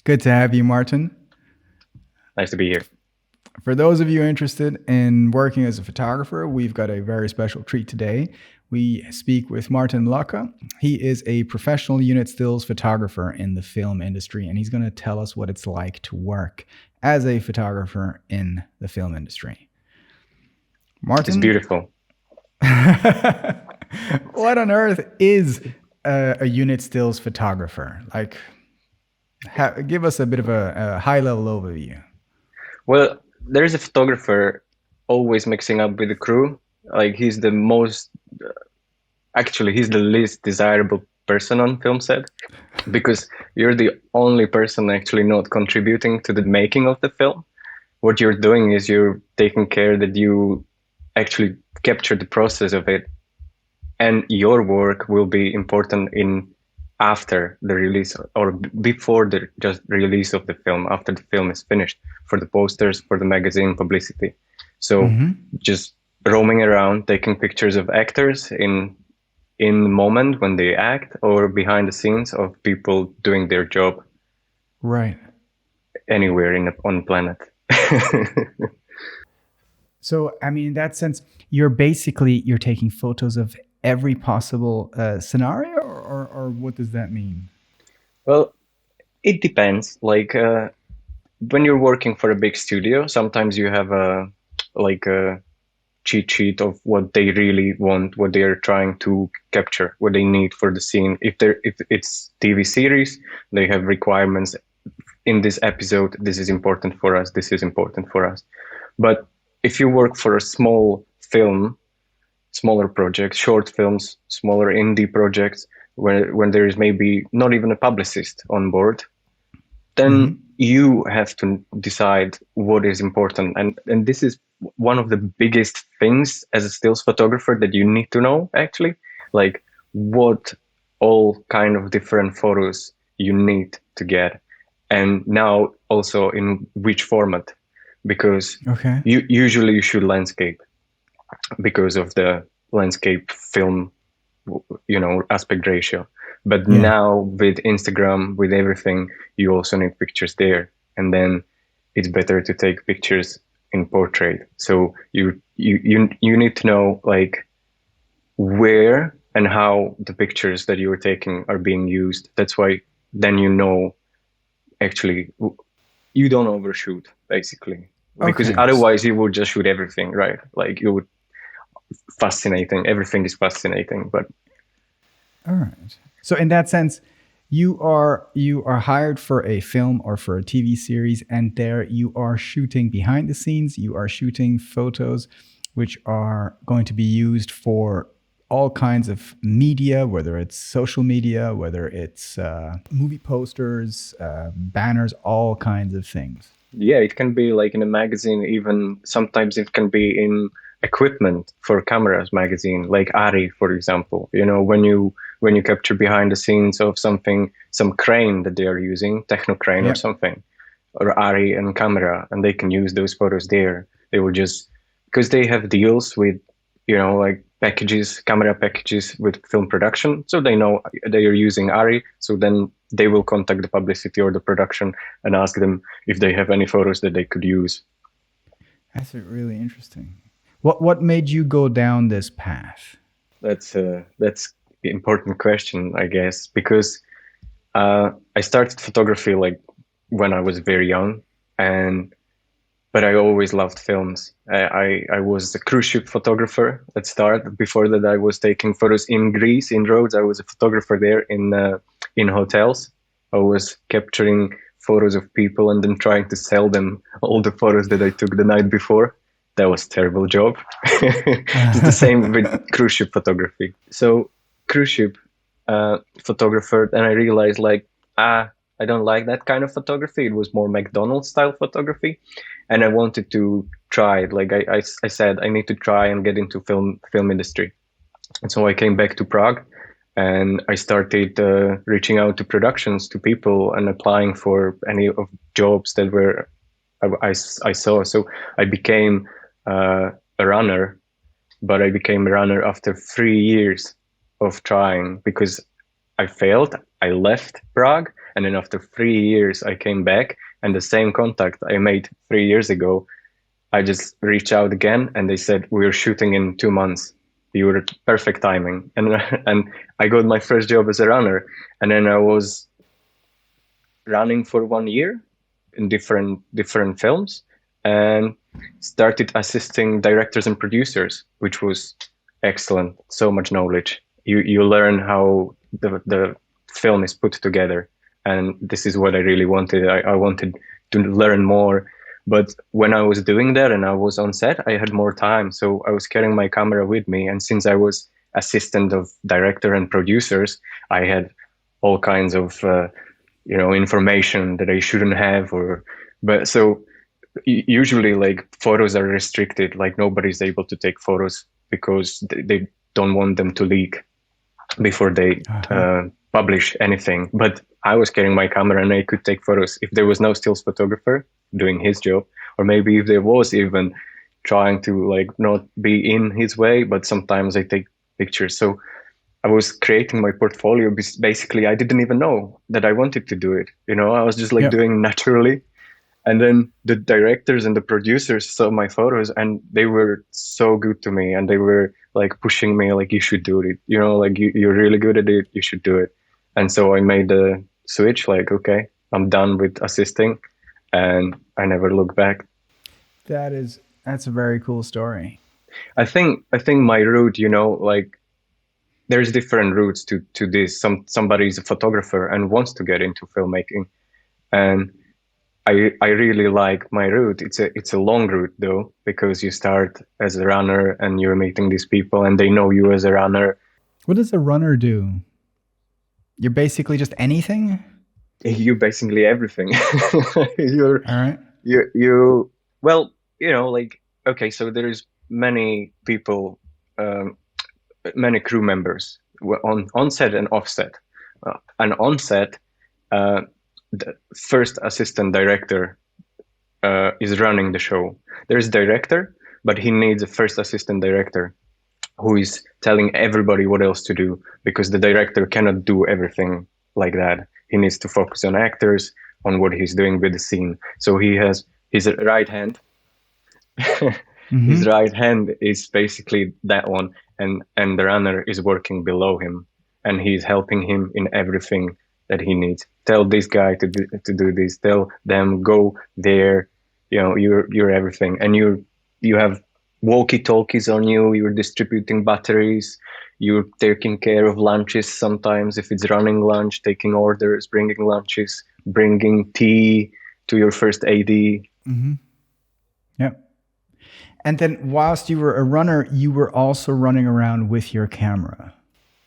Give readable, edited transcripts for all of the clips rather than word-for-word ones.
Good to have you, Martin. Nice to be here. For those of you interested in working as a photographer, we've got a very special treat today. We speak with Martin Mlaka. He is a professional unit stills photographer in the film industry, and he's going to tell us what it's like to work as a photographer in the film industry. It's Martin, beautiful. what on earth is a unit stills photographer? Like, give us a bit of a high-level overview. Well, there's a photographer always mixing up with the crew. Like he's the most, actually, he's the least desirable person on film set because you're the only person actually not contributing to the making of the film. What you're doing is you're taking care that you actually capture the process of it, and your work will be important in after the release or before the just release of the film, after the film is finished, for the posters, for the magazine publicity. So just roaming around, taking pictures of actors in the moment when they act, or behind the scenes of people doing their job. Right. Anywhere on the planet. So, I mean, in that sense, you're taking photos of every possible scenario, or what does that mean? Well, it depends. Like when you're working for a big studio, sometimes you have a cheat sheet of what they really want, what they are trying to capture, what they need for the scene. If it's TV series, they have requirements. In this episode, this is important for us. This is important for us. But if you work for a small film, smaller projects, short films, smaller indie projects, when there is maybe not even a publicist on board, then you have to decide what is important. And this is one of the biggest things as a stills photographer that you need to know, actually, like what all kind of different photos you need to get. And now also in which format, because usually you shoot landscape because of the landscape film, aspect ratio. But now with Instagram, with everything, you also need pictures there. And then it's better to take pictures in portrait. So you need to know like where and how the pictures that you're taking are being used. That's why then actually you don't overshoot, basically. Because otherwise you would just shoot everything, right? Like you would fascinating. Everything is fascinating, but all right. So in that sense, you are hired for a film or for a TV series, and there you are shooting behind the scenes. You are shooting photos which are going to be used for all kinds of media, whether it's social media, whether it's movie posters, banners, all kinds of things. Yeah, it can be like in a magazine. Even sometimes it can be in equipment for cameras magazine, like Ari, for example. When you capture behind the scenes of something, some crane that they are using, techno crane or something, or Ari and camera, and they can use those photos there. They will just, because they have deals with, like packages, camera packages with film production. So they know they are using Ari. So then they will contact the publicity or the production and ask them if they have any photos that they could use. That's really interesting. What made you go down this path? That's the important question, I guess, because I started photography like when I was very young, but I always loved films. I was a cruise ship photographer at start. Before that, I was taking photos in Greece, in Rhodes. I was a photographer there in hotels. I was capturing photos of people and then trying to sell them all the photos that I took the night before. That was a terrible job. It's the same with cruise ship photography. So cruise ship photographer, and I realized I don't like that kind of photography. It was more McDonald's style photography, and I wanted to try it. Like I said, I need to try and get into film industry. And so I came back to Prague, and I started reaching out to productions, to people, and applying for any of jobs that were I saw. So I became a runner, but I became a runner after 3 years of trying because I failed. I left Prague And then after 3 years, I came back, and the same contact I made 3 years ago, I just reached out again, and they said, we're shooting in 2 months. You were perfect timing. And and I got my first job as a runner. And then I was running for 1 year in different films, and started assisting directors and producers, which was excellent. So much knowledge. You learn how the film is put together, and this is what I really wanted. I wanted to learn more. But when I was doing that and I was on set, I had more time, so I was carrying my camera with me. And since I was assistant of director and producers, I had all kinds of information that I shouldn't have, but so usually like photos are restricted, like nobody's able to take photos because they don't want them to leak before they publish anything. But I was carrying my camera and I could take photos if there was no stills photographer doing his job, or maybe if there was, even trying to like not be in his way, but sometimes I take pictures. So I was creating my portfolio. Basically, I didn't even know that I wanted to do it. I was just like doing naturally. And then the directors and the producers saw my photos, and they were so good to me, and they were like pushing me, like, you should do it. Like you're really good at it. You should do it. And so I made the switch, like, okay, I'm done with assisting, and I never looked back. That's a very cool story. I think my route, like, there's different routes to this. Somebody is a photographer and wants to get into filmmaking, and I really like my route. It's a long route though, because you start as a runner and you're meeting these people and they know you as a runner. What does a runner do? You're basically just anything? You're basically everything. You're all right. You well, like, okay, so there's many people, many crew members on set and off set. And on set, the first assistant director is running the show. There's director, but he needs a first assistant director who is telling everybody what else to do, because the director cannot do everything like that. He needs to focus on actors, on what he's doing with the scene. So he has his right hand. Mm-hmm. His right hand is basically that one, and the runner is working below him, and he's helping him in everything that he needs. Tell this guy to do this. Tell them go there. You're everything, and you have walkie-talkies on you. You're distributing batteries. You're taking care of lunches sometimes if it's running lunch, taking orders, bringing lunches, bringing tea to your first AD. Mm-hmm. Yep. And then whilst you were a runner, you were also running around with your camera.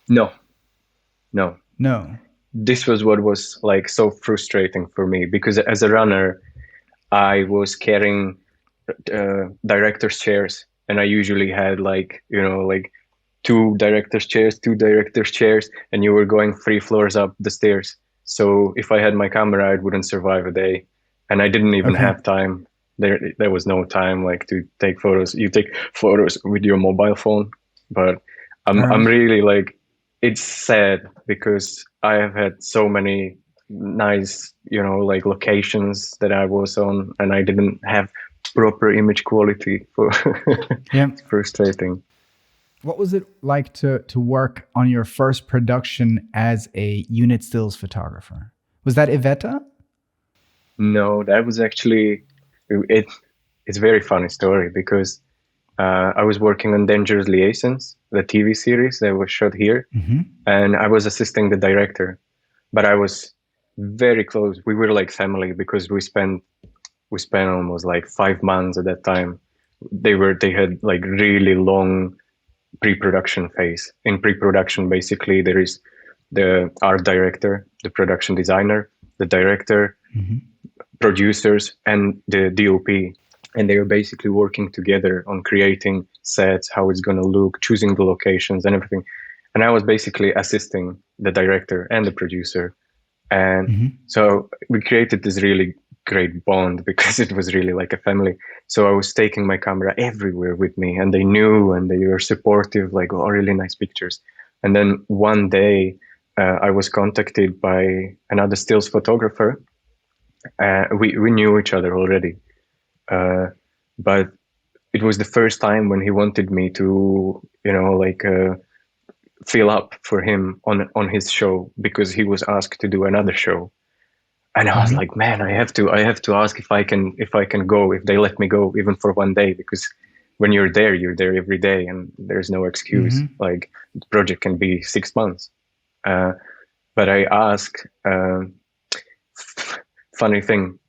No. This was what was like so frustrating for me, because as a runner, I was carrying director's chairs, and I usually had like two director's chairs, and you were going 3 floors up the stairs. So if I had my camera, I wouldn't survive a day, and I didn't even have time. There was no time like to take photos. You take photos with your mobile phone, but I'm really like, it's sad because I have had so many nice, like locations that I was on, and I didn't have proper image quality for. It's frustrating. What was it like to work on your first production as a unit stills photographer? Was that Iveta? No, that was actually it's a very funny story, because I was working on Dangerous Liaisons, the TV series that was shot here, and I was assisting the director, but I was very close. We were like family, because we spent almost like 5 months at that time. They had like really long pre-production phase. In pre-production, basically there is the art director, the production designer, the director, producers, and the DOP. And they were basically working together on creating sets, how it's going to look, choosing the locations and everything. And I was basically assisting the director and the producer. And so we created this really great bond, because it was really like a family. So I was taking my camera everywhere with me, and they knew, and they were supportive, like, oh, really nice pictures. And then one day I was contacted by another stills photographer. We knew each other already, but it was the first time when he wanted me to, fill up for him on his show because he was asked to do another show. And I was Mm-hmm. like, man, I have to ask if I can go, if they let me go even for one day, because when you're there every day, and there's no excuse. Mm-hmm. Like the project can be 6 months. Uh, but I asked. Funny thing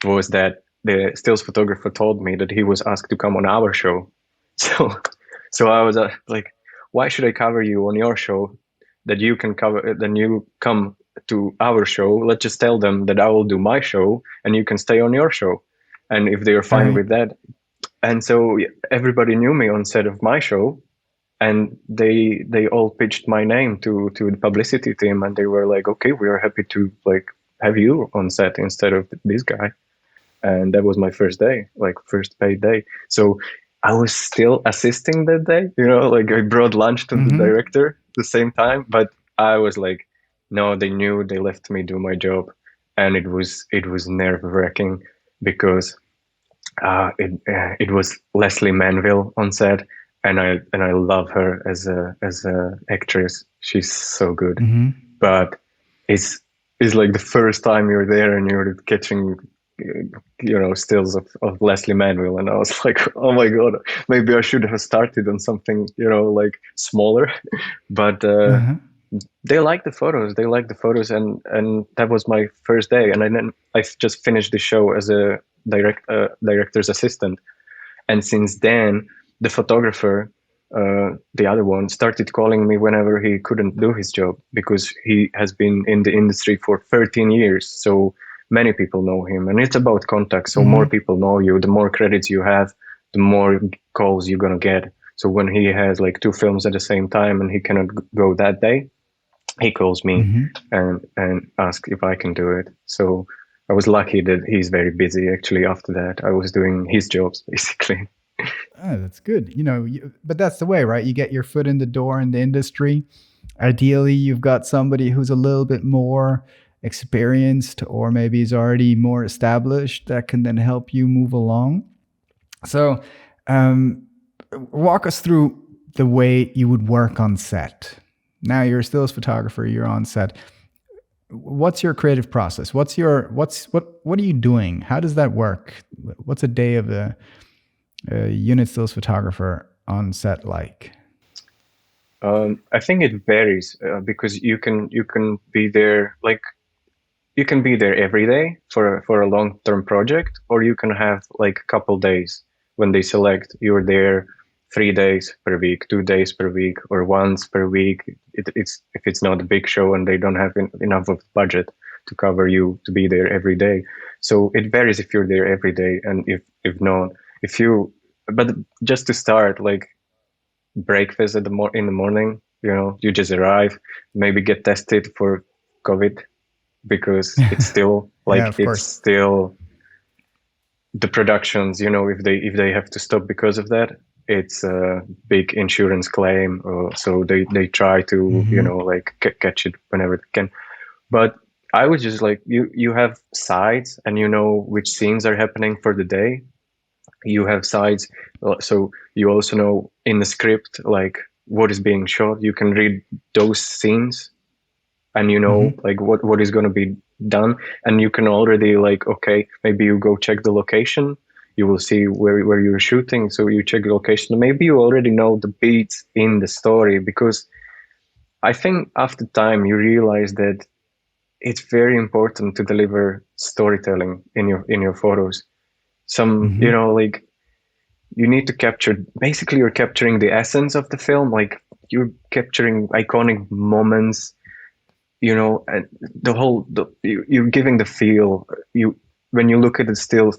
was that the stills photographer told me that he was asked to come on our show. So, so I was like, why should I cover you on your show? That you can cover, then you come to our show. Let's just tell them that I will do my show and you can stay on your show. And if they are All fine right. with that, and so everybody knew me on set of my show, and they all pitched my name to the publicity team, and they were like, okay, we are happy to like have you on set instead of this guy. And that was my first day, like first paid day. So I was still assisting that day, like I brought lunch to the Mm-hmm. director at the same time, but I was like, no, they knew, they left me do my job. And it was nerve wracking because it was Leslie Manville on set, and I love her as a actress. She's so good, Mm-hmm. but it's it's like the first time you're there and you're catching stills of Leslie Manville, and I was like, oh my god, maybe I should have started on something like smaller, but Uh-huh. they like the photos, and that was my first day, and then I just finished the show as a director's assistant. And since then, the photographer, the other one, started calling me whenever he couldn't do his job, because he has been in the industry for 13 years. So many people know him, and it's about contacts. So more Mm-hmm. people know you, the more credits you have, the more calls you're gonna get. So when he has like two films at the same time and he cannot go that day, he calls me Mm-hmm. and asks if I can do it. So I was lucky that he's very busy. Actually, after that, I was doing his jobs basically. Oh, that's good. But that's the way, right? You get your foot in the door in the industry. Ideally, you've got somebody who's a little bit more experienced or maybe is already more established that can then help you move along. So, um, walk us through the way you would work on set. Now you're a stills photographer, you're on set. What's your creative process? What are you doing? How does that work? What's a day of a unit stills photographer on set like? I think it varies because you can be there, like you can be there every day for a long-term project, or you can have like a couple days when they select you're there 3 days per week, 2 days per week, or once per week. It's if it's not a big show and they don't have enough of budget to cover you to be there every day. So it varies if you're there every day, and if not, if you. But just to start, like breakfast in the morning, you just arrive, maybe get tested for COVID, because it's still Yeah, like of it's course. still the productions, if they have to stop because of that, it's a big insurance claim, so they try to Mm-hmm. like catch it whenever they can. But I was just like, you have sides, and you know which scenes are happening for the day. You have sides, so you also know in the script like what is being shot. You can read those scenes, and you know Mm-hmm. like what is going to be done, and you can already like, okay, maybe you go check the location. You will see where you're shooting, so you check the location. Maybe you already know the beats in the story, because I think after time you realize that it's very important to deliver storytelling in your photos. Some, Mm-hmm. like you need to capture, basically you're capturing the essence of the film, like you're capturing iconic moments, and you're giving the feel. When you look at it still,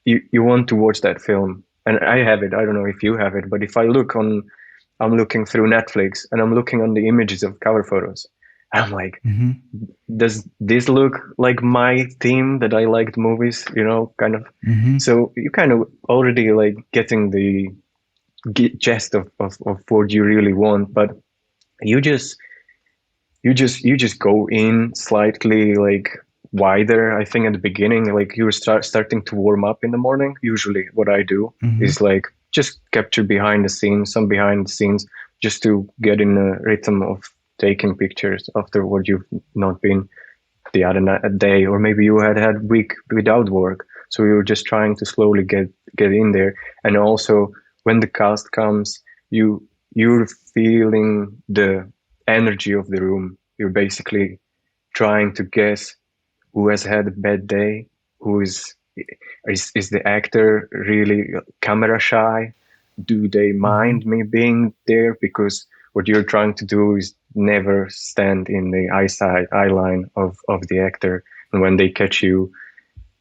you want to watch that film. And I have it. I don't know if you have it, but if I'm looking through Netflix and I'm looking on the images of cover photos, I'm like, Mm-hmm. does this look like my theme that I liked movies, kind of. Mm-hmm. So you kind of already like getting the gist of what you really want, but you just you just go in slightly like wider. I think at the beginning, like you're starting to warm up in the morning. Usually, what I do Hmm. is like just capture behind the scenes, some behind the scenes, just to get in a rhythm of taking pictures after what you've not been the other day, or maybe you had week without work, so you're just trying to slowly get in there. And also, when the cast comes, you're feeling the energy of the room. You're basically trying to guess who has had a bad day, who is the actor really camera shy? Do they Hmm. mind me being there? Because what you're trying to do is never stand in the eye line of the actor, and when they catch you,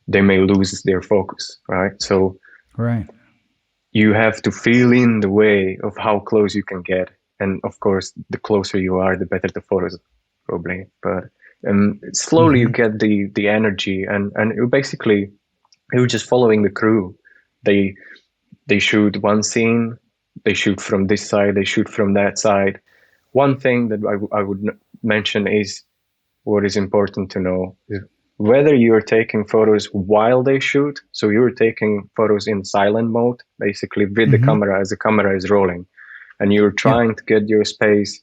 they may lose their focus, right? So Right. you have to feel in the way of how close you can get, and of course, the closer you are, the better the photos, probably. But slowly you Hmm. get the energy, and you basically you're just following the crew. They they shoot one scene, they shoot from this side, they shoot from that side. One thing that I would mention is what is important to know is whether you're taking photos while they shoot. So you're taking photos in silent mode, basically with the Hmm. camera as the camera is rolling, and you're Yeah. trying to get your space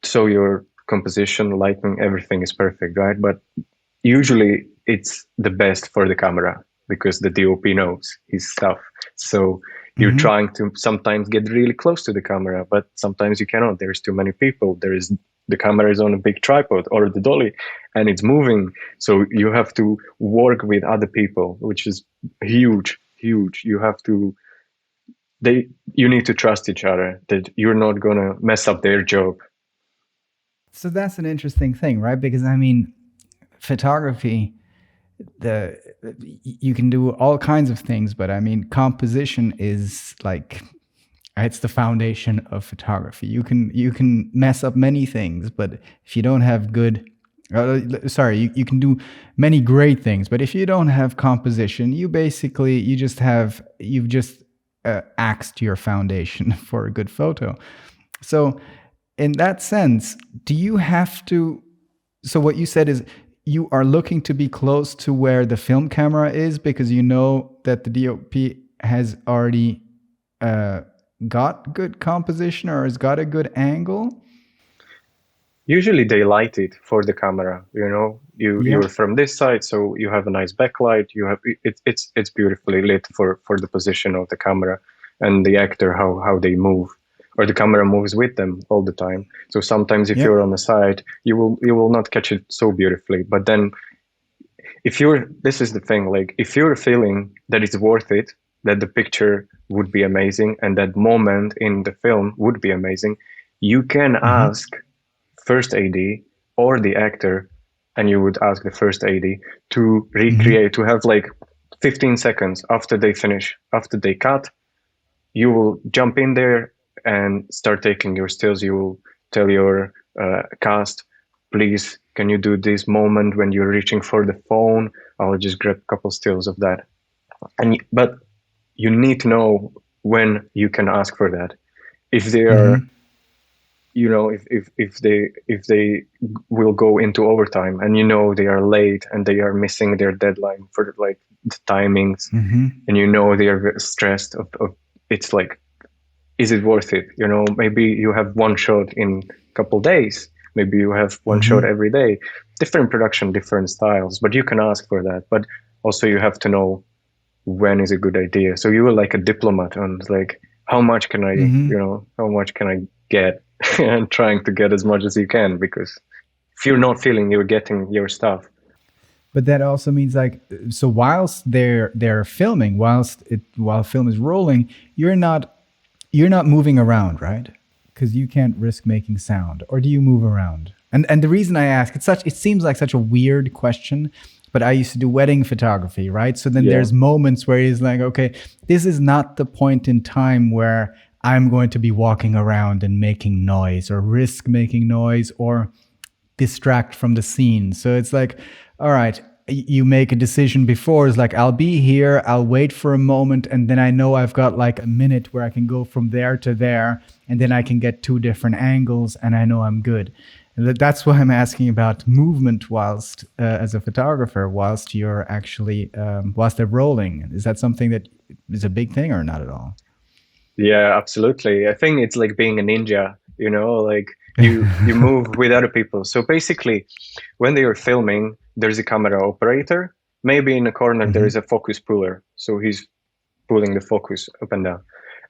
so your composition, lighting, everything is perfect, right? But usually it's the best for the camera because the DOP knows his stuff. So you're Hmm. trying to sometimes get really close to the camera, but sometimes you cannot. There's too many people. The camera is on a big tripod or the dolly and it's moving. So you have to work with other people, which is huge, huge. They you need to trust each other that you're not gonna mess up their job. So that's an interesting thing, right? Because I mean, photography, the you can do all kinds of things, but I mean, composition is like it's the foundation of photography. You can mess up many things, but if you don't have good, sorry, you can do many great things, but if you don't have composition, you've just axed your foundation for a good photo. So in that sense, do you have to? So what you said is you are looking to be close to where the film camera is because you know that the DOP has already uh, got good composition or has got a good angle. Usually they light it for the camera, Yeah. you're from this side, so you have a nice backlight. You have it's beautifully lit for the position of the camera and the actor, how they move, or the camera moves with them all the time. So sometimes if Yeah. you're on the side, you will not catch it so beautifully. But then if you're this is the thing, like if you're feeling that it's worth it, that the picture would be amazing and that moment in the film would be amazing, you can Mm-hmm. ask first AD or the actor, and you would ask the first AD to Mm-hmm. recreate, to have like 15 seconds after they finish, after they cut, you will jump in there and start taking your stills. You will tell your cast, please, can you do this moment when you're reaching for the phone? I'll just grab a couple stills of that. But you need to know when you can ask for that. If they are Mm-hmm. if they will go into overtime and they are late and they are missing their deadline for like the timings, Mm-hmm. and they are very stressed of it's like, is it worth it? Maybe you have one shot in a couple days, maybe you have one shot Mm-hmm. every day, different production, different styles, but you can ask for that. But also you have to know when is a good idea. So you are like a diplomat on like, Mm-hmm. how much can I get? And trying to get as much as you can, because if you're not feeling you're getting your stuff. But that also means like so whilst they're filming, while film is rolling, you're not moving around, right? Because you can't risk making sound, or do you move around? And the reason I ask, it seems like such a weird question, but I used to do wedding photography, right? So then Yeah. there's moments where he's like, okay, this is not the point in time where I'm going to be walking around and making noise or risk making noise or distract from the scene. So it's like, all right, you make a decision before. It's like, I'll be here, I'll wait for a moment, and then I know I've got like a minute where I can go from there to there, and then I can get two different angles, and I know I'm good. That's why I'm asking about movement whilst as a photographer, whilst you're actually whilst they're rolling. Is that something that is a big thing or not at all? Yeah, absolutely. I think it's like being a ninja, like you move with other people. So basically, when they are filming, there's a camera operator. Maybe in a corner there Hmm. is a focus puller, so he's pulling the focus up and down.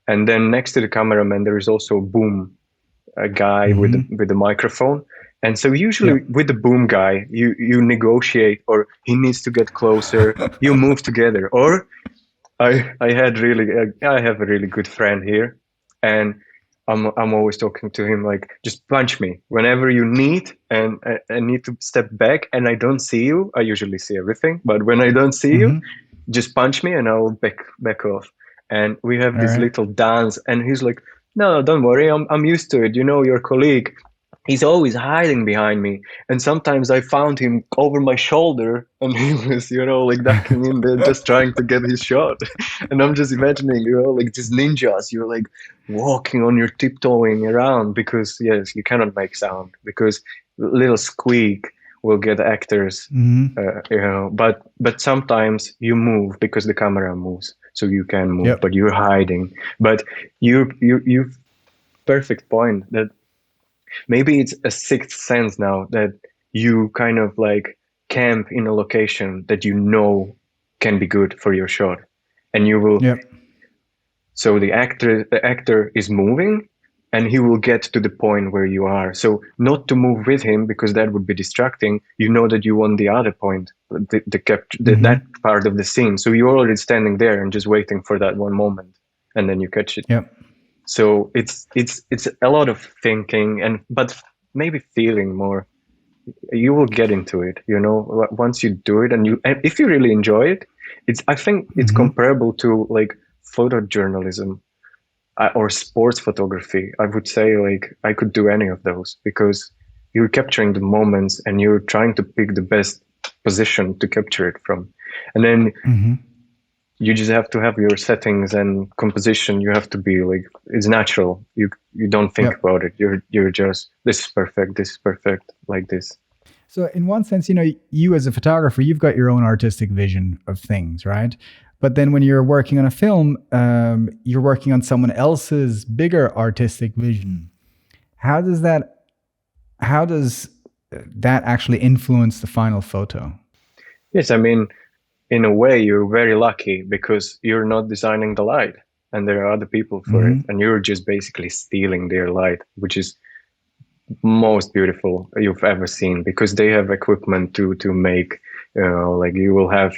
And then next to the cameraman, there is also a boom, a guy with Hmm. the microphone. And so usually Yep. with the boom guy, you negotiate, or he needs to get closer. You move together, or I have a really good friend here, and I'm always talking to him like, just punch me whenever you need, and I need to step back and I don't see you. I usually see everything, but when I don't see you, Hmm. just punch me and I'll back off. And we have All this right. little dance, and he's like, no, don't worry, I'm used to it. Your colleague, he's always hiding behind me. And sometimes I found him over my shoulder and he was, like ducking in there, just trying to get his shot. And I'm just imagining, like these ninjas, you're like walking on your tiptoeing around because, yes, you cannot make sound because little squeak will get actors, Hmm. but sometimes you move because the camera moves. So you can move, Yep. but you're hiding. But you perfect point that maybe it's a sixth sense now that you kind of like camp in a location that can be good for your shot, and you will. Yep. So the actor is moving, and he will get to the point where you are. So not to move with him because that would be distracting. You know that you want the other point, that Hmm. part of the scene. So you're already standing there and just waiting for that one moment, and then you catch it. Yep. So it's a lot of thinking, and but maybe feeling more. You will get into it, once you do it, and if you really enjoy it, I think it's Hmm. comparable to like photojournalism, or sports photography. I would say like I could do any of those because you're capturing the moments and you're trying to pick the best position to capture it from, and then Hmm. you just have to have your settings and composition. You have to be like, it's natural. You don't think Yep. about it. You're just, this is perfect, like this. So, in one sense, you as a photographer, you've got your own artistic vision of things, right? But then when you're working on a film, you're working on someone else's bigger artistic vision. How does that? How does that actually influence the final photo? Yes, I mean, in a way, you're very lucky because you're not designing the light, and there are other people for it, Hmm. and you're just basically stealing their light, which is most beautiful you've ever seen because they have equipment to make, like you will have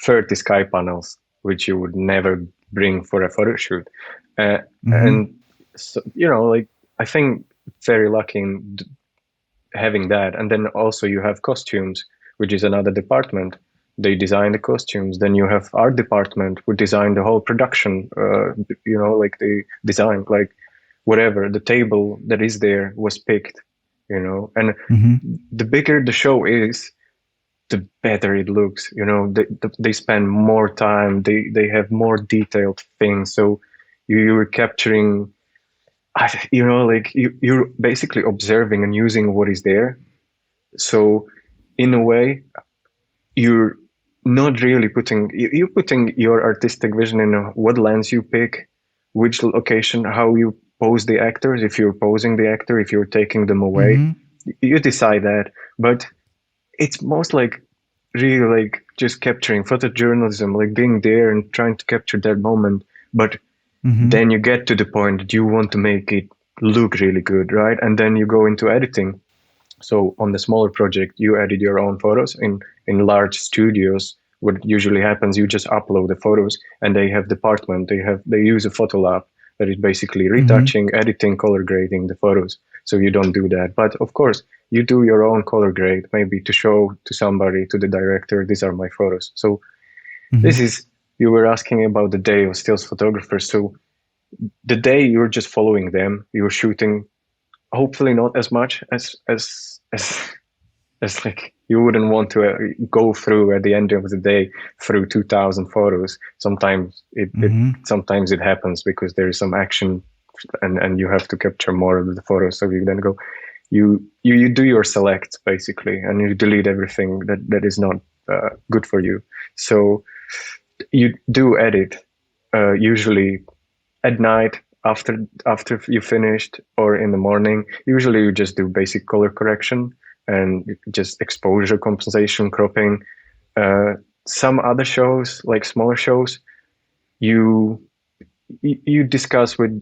30 sky panels, which you would never bring for a photo shoot. Uh, Hmm. and so, like I think very lucky in having that. And then also you have costumes, which is another department. They design the costumes. Then you have art department who design the whole production. Like they design like whatever the table that is there was picked. And Hmm. the bigger the show is, the better it looks. They spend more time. They have more detailed things. So you're capturing. Like you're basically observing and using what is there. So in a way, you're not really you're putting your artistic vision in what lens you pick, which location, how you pose the actors, if you're posing the actor, if you're taking them away, Hmm. you decide that. But it's most like really like just capturing photojournalism, like being there and trying to capture that moment. But Hmm. then you get to the point that you want to make it look really good, right? And then you go into editing. So on the smaller project, you edit your own photos. In large studios, what usually happens, you just upload the photos, and they have department. They use a photo lab that is basically Hmm. retouching, editing, color grading the photos. So you don't do that. But of course, you do your own color grade, maybe to show to somebody, to the director, these are my photos. So Hmm. this is, you were asking about the day of stills photographers. So the day you're just following them, you're shooting, hopefully not as much as like you wouldn't want to go through at the end of the day through 2000 photos. Hmm. Sometimes it happens because there is some action, and you have to capture more of the photos, so you then go, you do your select basically, and you delete everything that is not good for you. So you do edit usually at night after you finished, or in the morning. Usually you just do basic color correction and just exposure compensation, cropping. uh, some other shows, like smaller shows, you you discuss with,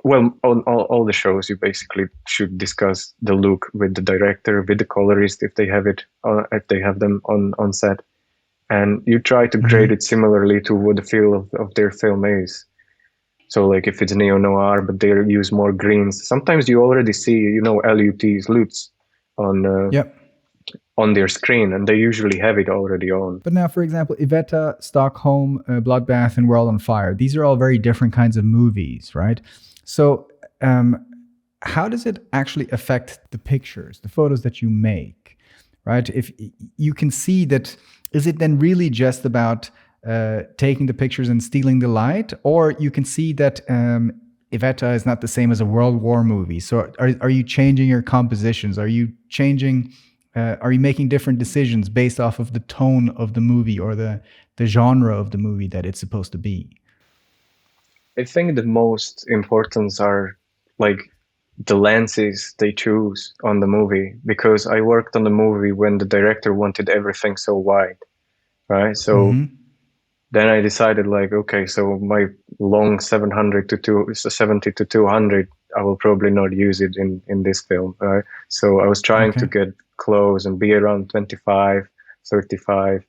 well, on all the shows you basically should discuss the look with the director, with the colorist, if they have it, if they have them on set, and you try to grade it similarly to what the feel of their film is. So like if it's neo noir, but they use more greens, sometimes you already see, LUTs Yep. on their screen, and they usually have it already on. But now, for example, Iveta, Stockholm, Bloodbath, and World on Fire, these are all very different kinds of movies, right? So, how does it actually affect the pictures, the photos that you make, right? If you can see that, is it then really just about taking the pictures and stealing the light? Or you can see that Iveta is not the same as a World War movie. So, are you changing your compositions? Are you changing? Are you making different decisions based off of the tone of the movie or the genre of the movie that it's supposed to be? I think the most importance are like the lenses they choose on the movie, because I worked on the movie when the director wanted everything so wide, right? So then I decided like, okay, so my long 70 to 200, I will probably not use it in this film, right? So I was trying to get close and be around 25, 35,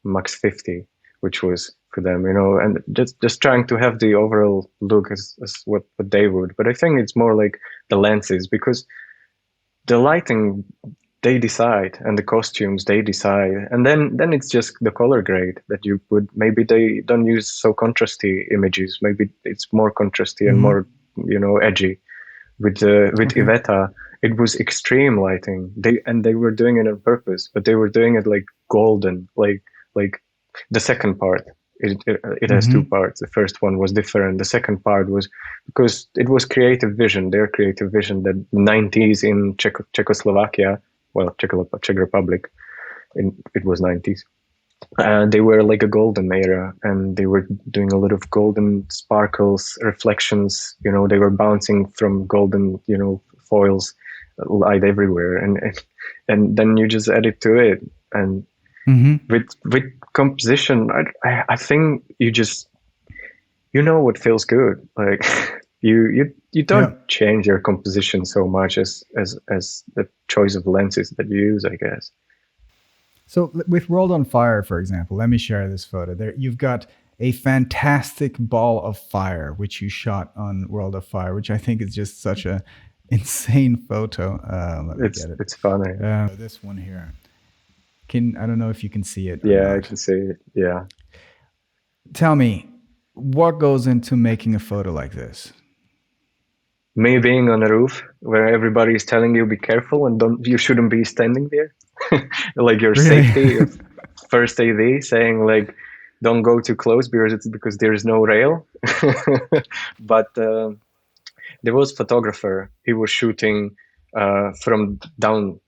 max 50, which was for them, and just trying to have the overall look as what they would. But I think it's more like the lenses, because the lighting they decide, and the costumes they decide, and then it's just the color grade that you put. Maybe they don't use so contrasty images, maybe it's more contrasty and more edgy. With Iveta, it was extreme lighting. They were doing it on purpose, but they were doing it like golden, like the second part. It has two parts. The first one was different. The second part was because it was creative vision, their creative vision, that the 90s in Czechoslovakia, well, Czech Republic, it was 90s. They were like a golden era, and they were doing a lot of golden sparkles, reflections. They were bouncing from golden, foils, light everywhere, and then you just add it to it. And with composition, I think you just what feels good. Like you don't change your composition so much as the choice of lenses that you use, I guess. So with World on Fire, for example, let me share this photo. There, you've got a fantastic ball of fire, which you shot on World of Fire, which I think is just such a insane photo. Let me get it. It's funny. This one here. I don't know if you can see it. Yeah, I can see it. Yeah. Tell me, what goes into making a photo like this? Me being on a roof where everybody is telling you be careful and you shouldn't be standing there. Like your safety, first AD saying like, don't go too close because there's no rail. But there was a photographer. He was shooting from down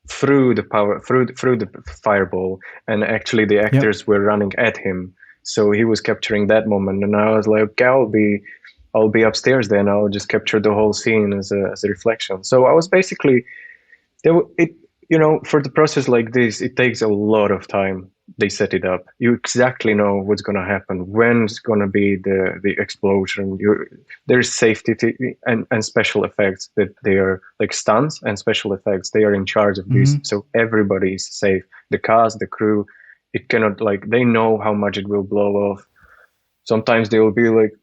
through the fireball, and actually the actors were running at him. So he was capturing that moment, and I was like, okay, I'll be upstairs then. I'll just capture the whole scene as a reflection. So I was basically for the process like this, it takes a lot of time. They set it up. You exactly know what's going to happen, when it's going to be the explosion. There's safety and special effects, that they are like stunts and special effects. They are in charge of this, so everybody is safe. The cast, the crew, it cannot they know how much it will blow off. Sometimes they will be like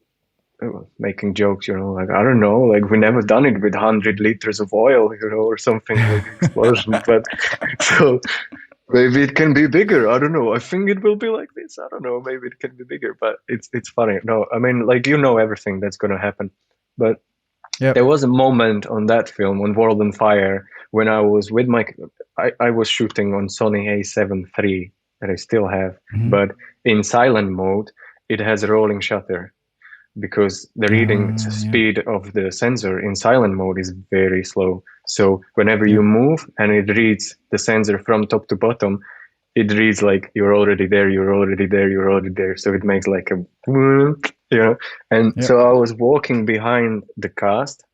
making jokes, like, I don't know, like we never done it with 100 liters of oil, or something like explosion. But so maybe it can be bigger. I don't know. I think it will be like this. I don't know. Maybe it can be bigger, but it's funny. No, I mean, like, everything that's going to happen. But there was a moment on that film, on World on Fire, when I was with I was shooting on Sony A7 III that I still have, but in silent mode, it has a rolling shutter. because the reading Yeah. speed of the sensor in silent mode is very slow. So whenever you Yep. move and it reads the sensor from top to bottom, it reads like you're already there, you're already there, you're already there. So it makes like a, And so Yep. I was walking behind the cast.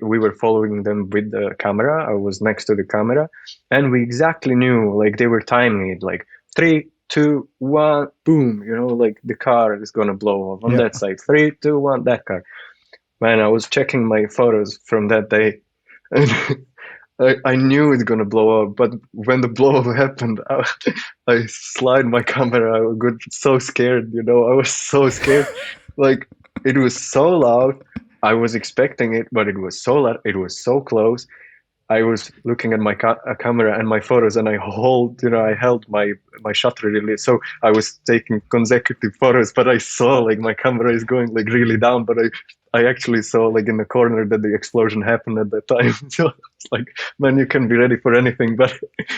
We were following them with the camera. I was next to the camera, and we exactly knew, like they were timing it, like 3, 2, 1, boom. Like the car is gonna blow up on that Yep. side. 3, 2, 1, that car. Man, I was checking my photos from that day, and I knew it's gonna blow up. But when the blow up happened, I slide my camera. I got so scared. I was so scared. Like it was so loud. I was expecting it, but it was so loud. It was so close. I was looking at my camera and my photos, and I held my shutter really. So I was taking consecutive photos, but I saw like my camera is going like really down. But I actually saw like in the corner that the explosion happened at that time. So it's like, man, you can be ready for anything, but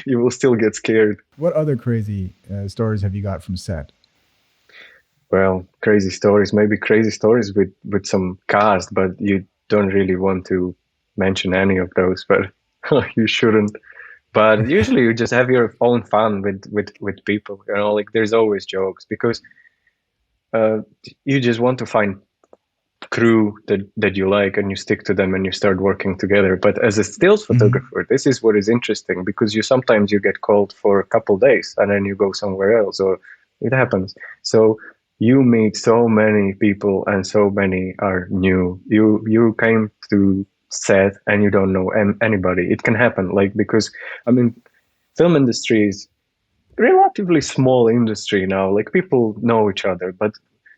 you will still get scared. What other crazy stories have you got from set? Well, crazy stories, maybe crazy stories with some cast, but you don't really want to mention any of those. But you shouldn't. But usually you just have your own fun with people. Like there's always jokes because uh, you just want to find crew that you like and you stick to them and you start working together. But as a stills Hmm. photographer, this is what is interesting because you sometimes you get called for a couple days and then you go somewhere else, or it happens. So you meet so many people and so many are new. You came to set and you don't know anybody. It can happen, like, because I mean, film industry is relatively small industry now. Like people know each other, but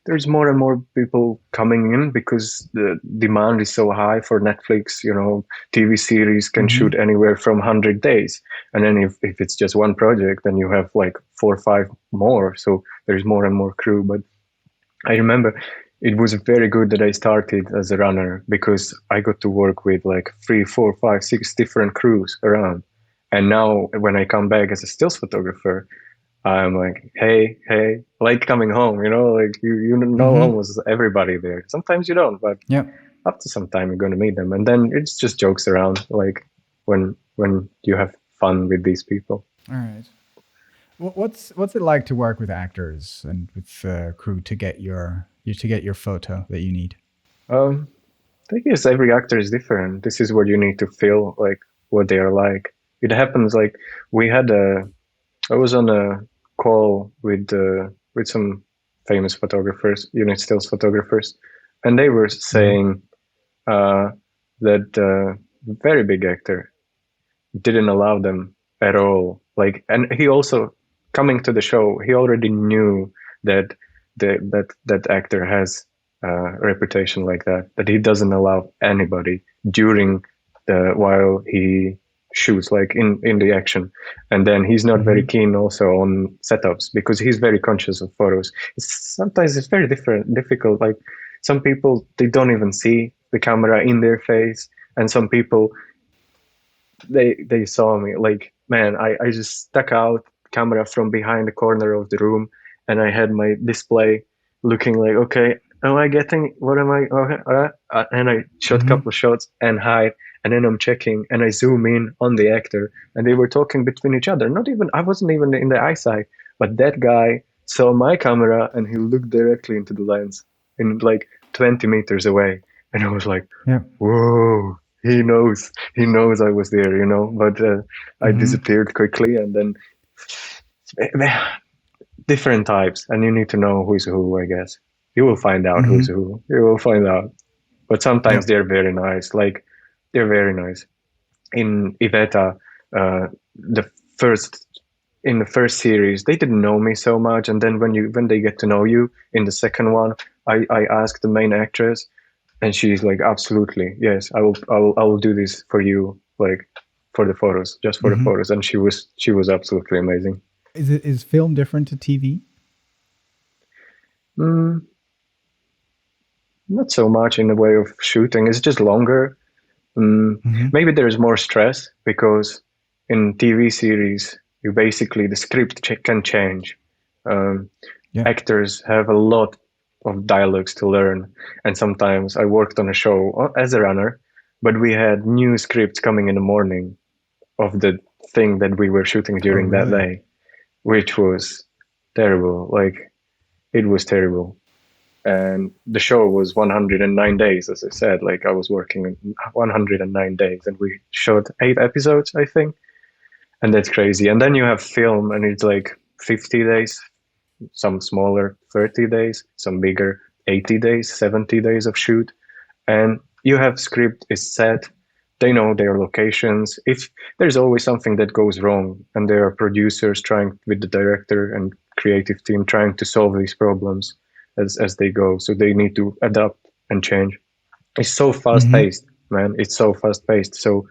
there's more and more people coming in because the demand is so high for Netflix. TV series can shoot Hmm. anywhere from 100 days. And then if it's just one project, then you have like 4 or 5 more. So there's more and more crew. But I remember it was very good that I started as a runner because I got to work with like 3, 4, 5, 6 different crews around. And now when I come back as a stills photographer, I'm like, hey, like coming home, like you know Hmm. almost everybody there. Sometimes you don't, but Yep. after some time you're gonna meet them, and then it's just jokes around, like when you have fun with these people. All right. What's it like to work with actors and with crew to get your photo that you need? Um, I guess every actor is different. This is what you need to feel like what they are like. It happens like we had a. I was on a call with some famous photographers, unit stills photographers, and they were Hmm. saying uh, that very big actor didn't allow them at all. Like, and he also coming to the show, he already knew that that actor has a reputation like that. That he doesn't allow anybody during the while he shoots, like in the action, and then he's not very Hmm. keen also on setups because he's very conscious of photos. Sometimes it's very difficult. Like some people they don't even see the camera in their face, and some people they saw me, like, man, I just stuck out camera from behind the corner of the room and I had my display looking like, okay, am I getting what am I okay, and I shot a couple Hmm. of shots and hide, and then I'm checking and I zoom in on the actor and they were talking between each other, not even I wasn't even in the eyesight, but that guy saw my camera and he looked directly into the lens in like 20 meters away, and I was like, Yep. whoa, he knows I was there, but I Hmm. disappeared quickly, and then different types, and you need to know who's who, I guess. You will find out who's Hmm. who. You will find out. But sometimes Yep. they're very nice. Like, they're very nice. In Iveta, the first in the first series, they didn't know me so much, and then when they get to know you in the second one, I asked the main actress, and she's like, absolutely, yes, I will do this for you, like for the photos, just for the Hmm. photos. And she was absolutely amazing. Is film different to TV? Mm, not so much in the way of shooting. It's just longer. Mm, Hmm. maybe there's more stress because in TV series, you basically the script can change. Um, Yep. Actors have a lot. of dialogues to learn. And sometimes I worked on a show as a runner, but we had new scripts coming in the morning of the thing that we were shooting Oh, during that really? day, which was terrible. Like, it was terrible. And the show was 109 days, as I said. Like, I was working 109 days, and we shot 8 episodes, I think. And that's crazy. And then you have film, and it's like 50 days, some smaller 30 days, some bigger 80 days, 70 days of shoot. And you have script is set, they know their locations. If there's always something that goes wrong, and there are producers trying with the director and creative team trying to solve these problems as they go, so they need to adapt and change. It's so fast Mm-hmm. paced, man. It's so fast paced. So,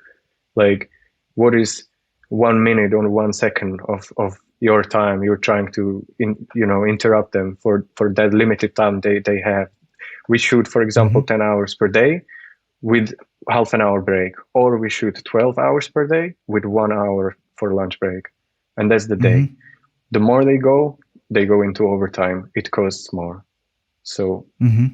like, what is 1 minute or 1 second of your time? You're trying to interrupt them for that limited time they have. We shoot, for example, Mm-hmm. 10 hours per day with half an hour break, or we shoot 12 hours per day with 1 hour for lunch break. And that's the day. Mm-hmm. The more they go into overtime. It costs more. So Mm-hmm.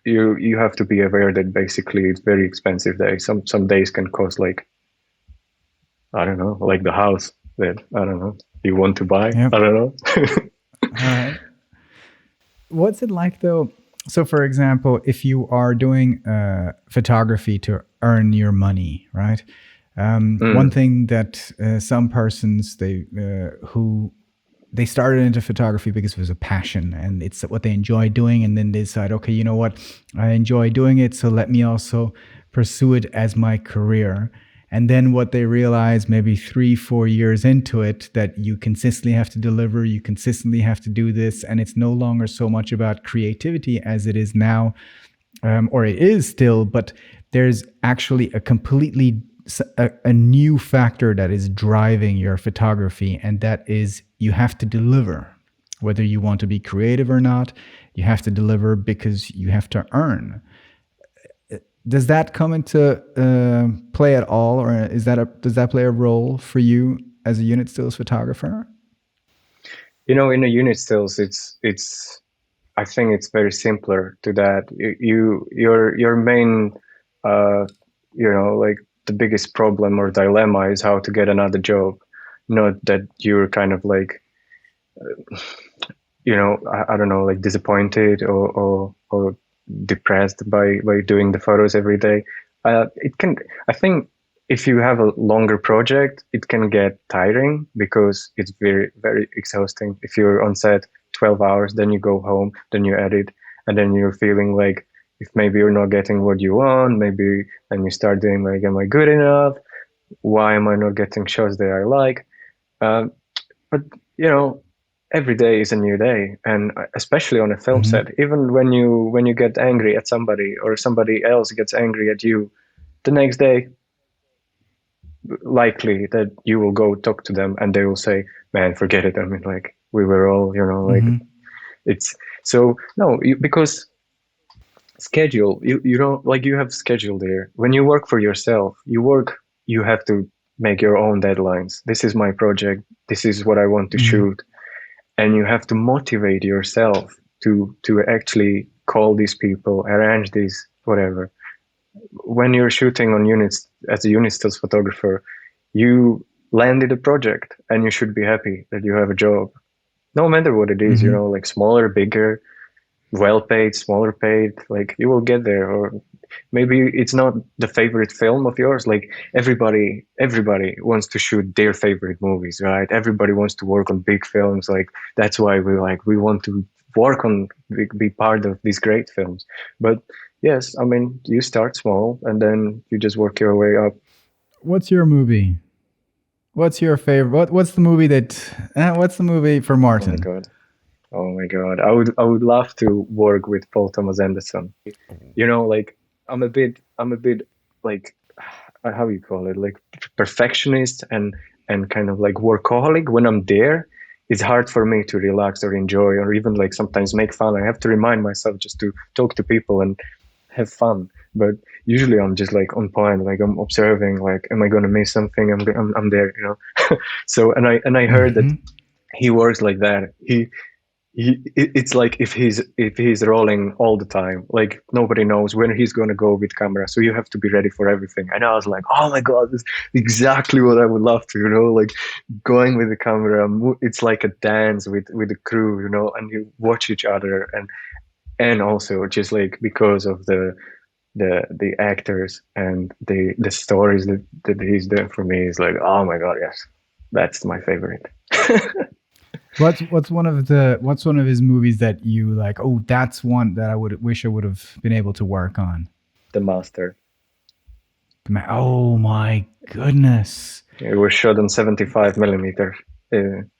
you have to be aware that basically it's very expensive days. Some days can cost, like, I don't know, like the house that, I don't know, you want to buy. Yep. I don't know. All right. What's it like though? So, for example, if you are doing photography to earn your money, right? One Mm, thing that some persons who they started into photography because it was a passion and it's what they enjoy doing, and then they decide, okay, you know what, I enjoy doing it, so let me also pursue it as my career. And then what they realize maybe 3 4 years into it, that you consistently have to deliver, you consistently have to do this, and it's no longer so much about creativity as it is now, or it is still, but there's actually a new factor that is driving your photography, and that is you have to deliver. Whether you want to be creative or not, you have to deliver because you have to earn. Does that come into play at all, or does that play a role for you as a unit stills photographer? in the unit stills, it's I think it's very simpler to that. Your main, uh, like, the biggest problem or dilemma is how to get another job. Not that you're kind of like, I don't know, like disappointed or depressed by doing the photos every day. It can, I think, if you have a longer project, it can get tiring because it's very, very exhausting. If you're on set 12 hours, then you go home, then you edit, and then you're feeling like, if maybe you're not getting what you want, maybe then you start doing like, am I good enough? Why am I not getting shots that I like? Um, but you know, every day is a new day, and especially on a film Mm-hmm. set, even when you get angry at somebody or somebody else gets angry at you, the next day, likely that you will go talk to them and they will say, "Man, forget it." I mean, like, we were all, like, Mm-hmm. it's so no, because schedule, you don't, like, you have schedule there. When you work for yourself, you have to make your own deadlines. This is my project. This is what I want to Mm-hmm. shoot, and you have to motivate yourself to actually call these people, arrange these, whatever. When you're shooting on units as a unit stills photographer, you landed a project, and you should be happy that you have a job, no matter what it is. Mm-hmm. Like, smaller, bigger, well paid, smaller paid, like, you will get there. Or maybe it's not the favorite film of yours. Like, everybody wants to shoot their favorite movies, right? Everybody wants to work on big films. Like, that's why we want to work on, be part of these great films. But yes, I mean, you start small and then you just work your way up. What's your movie? What's your favorite? What's the movie that? What's the movie for Oh my Martin? god. Oh my god. I would love to work with Paul Thomas Anderson. Like, I'm a bit like, how you call it, like, perfectionist and kind of like workaholic. When I'm there, it's hard for me to relax or enjoy or even, like, sometimes make fun. I have to remind myself just to talk to people and have fun. But usually I'm just like on point, like, I'm observing, like, am I going to miss something? I'm there. So, and I heard that Mm-hmm. he works like that. it's like if he's rolling all the time, like nobody knows when he's going to go with camera, so you have to be ready for everything. And I was like, oh my god, this is exactly what I would love to, like going with the camera. It's like a dance with the crew, and you watch each other, and also just like because of the actors and the stories that he's doing for me is like, oh my god, yes, that's my favorite. What's one of his movies that you like? Oh, that's one that I would wish I would have been able to work on. The Master. Oh my goodness! It was shot on 75 millimeter.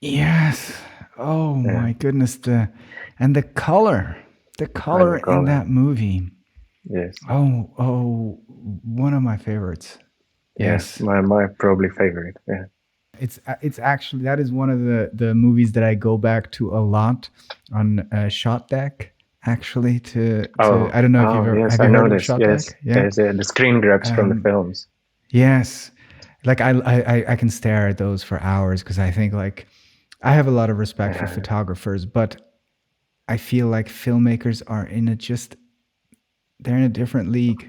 Yes. Oh Yeah, my goodness! The the and color the in color. that movie. Yes, Oh, one of my favorites. yeah, Yes. my probably favorite. Yeah. It's actually that is one of the movies that I go back to a lot on Shot Deck. Actually, to Oh, I don't know if oh, yes, have I you heard know of this. Shot Yes, Deck? Yeah. yes, yeah, the screen grabs from the Um, films. yes. Like I can stare at those for hours because I think like I have a lot of respect for Yeah, photographers, but I feel like filmmakers are in a just they're in a different league.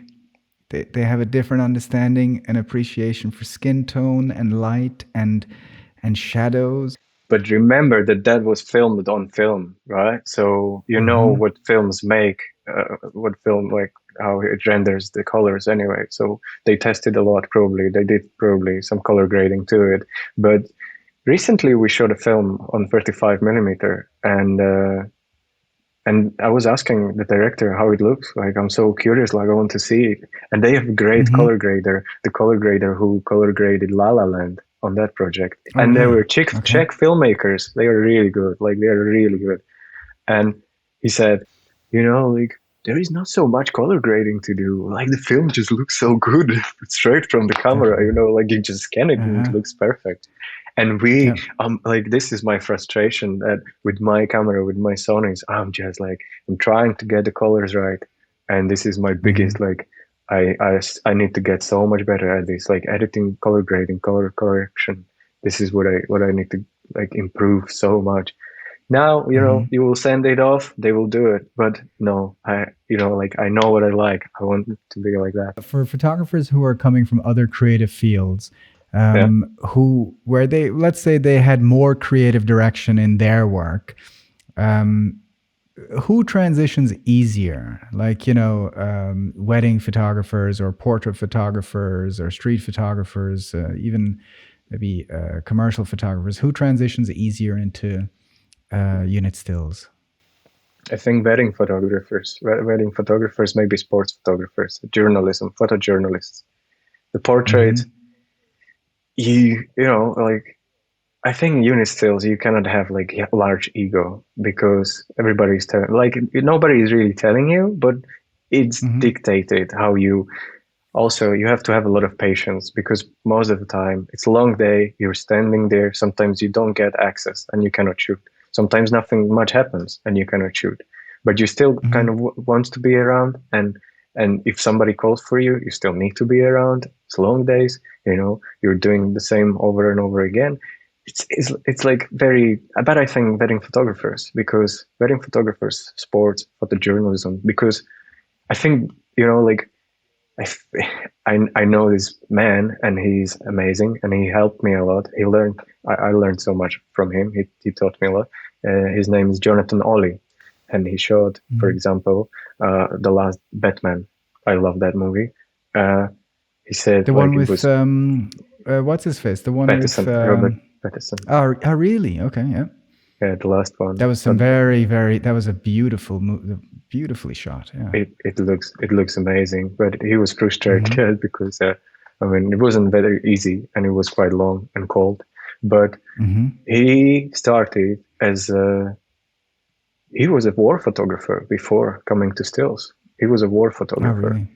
They have a different understanding and appreciation for skin tone and light and shadows. but remember that was filmed on film, right? So you know Hmm. what films make, what film like how it renders the colors anyway. So they tested a lot. Probably they did probably some color grading to it. But recently we shot a film on 35 millimeter, and I was asking the director how it looks. Like, I'm so curious, like I want to see it. And they have a great Hmm. color grader, the color grader who color graded La La Land on that project. Oh, And they were really? Okay. Czech filmmakers. They are really good. Like, they are really good. And he said, like, there is not so much color grading to do. Like, the film just looks so good straight from the camera, Definitely. like you just scan it and Uh-huh. it looks perfect. And we, Yeah. like, this is my frustration that with my camera, with my Sony's, I'm just like, I'm trying to get the colors right. And this is my biggest, Hmm. like, I need to get so much better at this, like editing, color grading, color correction. This is what I need to like improve so much. Now, Hmm. you will send it off, they will do it. But no, like I know what I like. I want it to be like that. For photographers who are coming from other creative fields, Yeah. who where they let's say they had more creative direction in their work, um, who transitions easier? Like wedding photographers or portrait photographers or street photographers, even maybe commercial photographers. Who transitions easier into unit stills? I think wedding photographers, maybe sports photographers, journalism, photojournalists. The portrait, Hmm. like I think unit stills you cannot have like a large ego because everybody's telling, like nobody is really telling you, but it's Hmm. dictated how you. Also, you have to have a lot of patience because most of the time it's a long day. You're standing there. Sometimes you don't get access and you cannot shoot. Sometimes nothing much happens and you cannot shoot, but you still kind Hmm. of want to be around. And if somebody calls for you, you still need to be around. It's long days. You're doing the same over and over again. It's like very. But I think wedding photographers, sports, photojournalism, because I think like I, I know this man and he's amazing and he helped me a lot. I learned so much from him. He taught me a lot. His name is Jonathan Ollie, and he showed, for Hmm. example, the last Batman. I love that movie. Uh, he said The like one it with was what's his face? The one with Robert Pattinson. oh, really? Okay, yeah. Yeah, the last That one. was some very that was a beautiful beautifully shot. Yeah. It looks amazing, but he was Hmm. frustrated because I mean it wasn't very easy and it was quite long and cold. But Hmm. he started as he was a war photographer before coming to stills. He was a war Oh, photographer. really?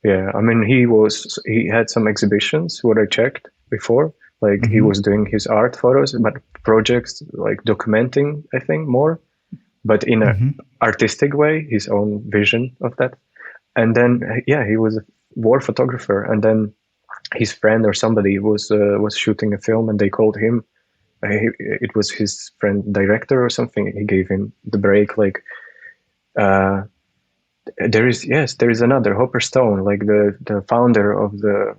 Yeah, I mean he had some exhibitions. What I checked before, like he Hmm. was doing his art photos, but projects like documenting. I think more, but in a Hmm. artistic way, his own vision of that. And then yeah, he was a war photographer, and then his friend or somebody was shooting a film, and they called him, it was his friend director or something. He gave him the break. Like uh, there is another Hopper Stone, like the founder of the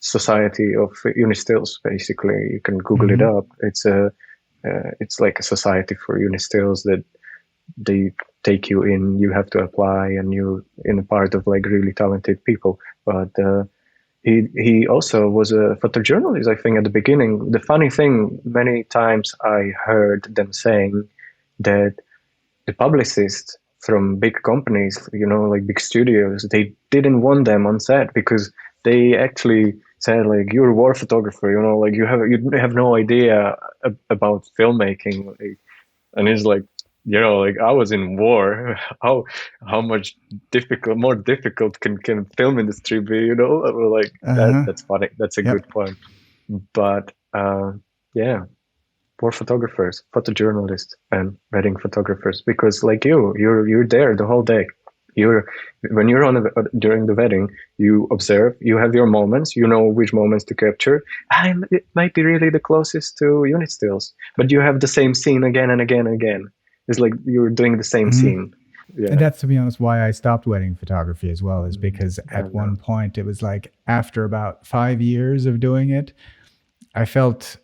Society of Unistills. Basically, you can Google it Hmm. up. It's like a society for Unistills that they take you in. You have to apply, and you're in a part of like really talented people. But he also was a photojournalist, I think, at the beginning. The funny thing, many times I heard them saying that the publicists from big companies, like big studios, they didn't want them on set because they actually said like, you're a war photographer, like you have no idea about filmmaking. Like, and it's like, like I was in war. How much more difficult can film industry be? Or like that. Uh-huh. That's funny. That's a good Yep. point. But yeah, war photographers, photojournalists, and wedding photographers. Because like you're there the whole day. You're when you're during the wedding, you observe. You have your moments. You know which moments to capture. And it might be really the closest to unit stills, but you have the same scene again and again and again. It's like you're doing the same Hmm. scene. And Yeah. that's, to be honest, why I stopped wedding photography as well, is because I at know. one point it was like after about 5 years of doing it, I felt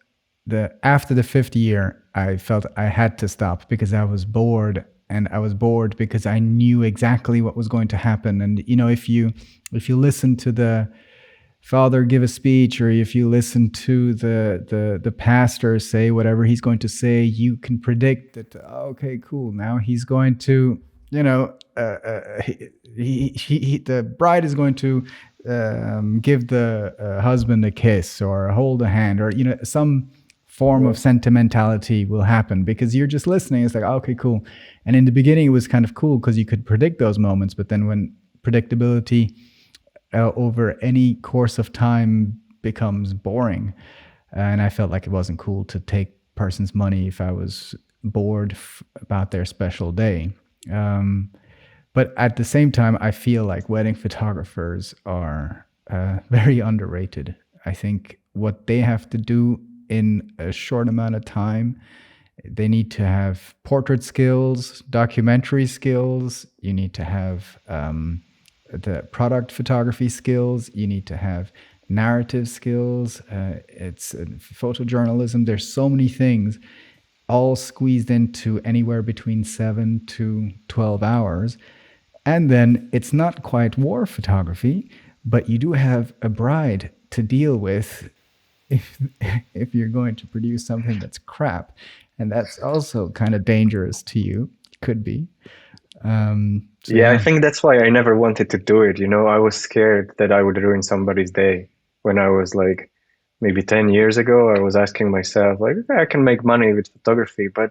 after the fifth year, I felt I had to stop because I was bored, and I was bored because I knew exactly what was going to happen. And if you listen to the father give a speech, or if you listen to the pastor say whatever he's going to say, you can predict that. Okay, cool. Now he's going to, the bride is going to give the husband a kiss or hold a hand, or some form Yeah. of sentimentality will happen because you're just listening. It's like, okay, cool. And in the beginning, it was kind of cool because you could predict those moments, but then when predictability over any course of time becomes boring. And I felt like it wasn't cool to take person's money if I was bored about their special day. Um, but at the same time, I feel like wedding photographers are very underrated. I think what they have to do in a short amount of time, they need to have portrait skills, documentary skills. You need to have the product photography skills. You need to have narrative skills. It's photojournalism. There's so many things all squeezed into anywhere between 7 to 12 hours. And then it's not quite war photography, but you do have a bride to deal with if if you're going to produce something that's crap, and that's also kind of dangerous to you. Could be. So Yeah, I yeah. think that's why I never wanted to do it. I was scared that I would ruin somebody's day. When I was like maybe 10 years ago, I was asking myself, like, "Okay, I can make money with photography, but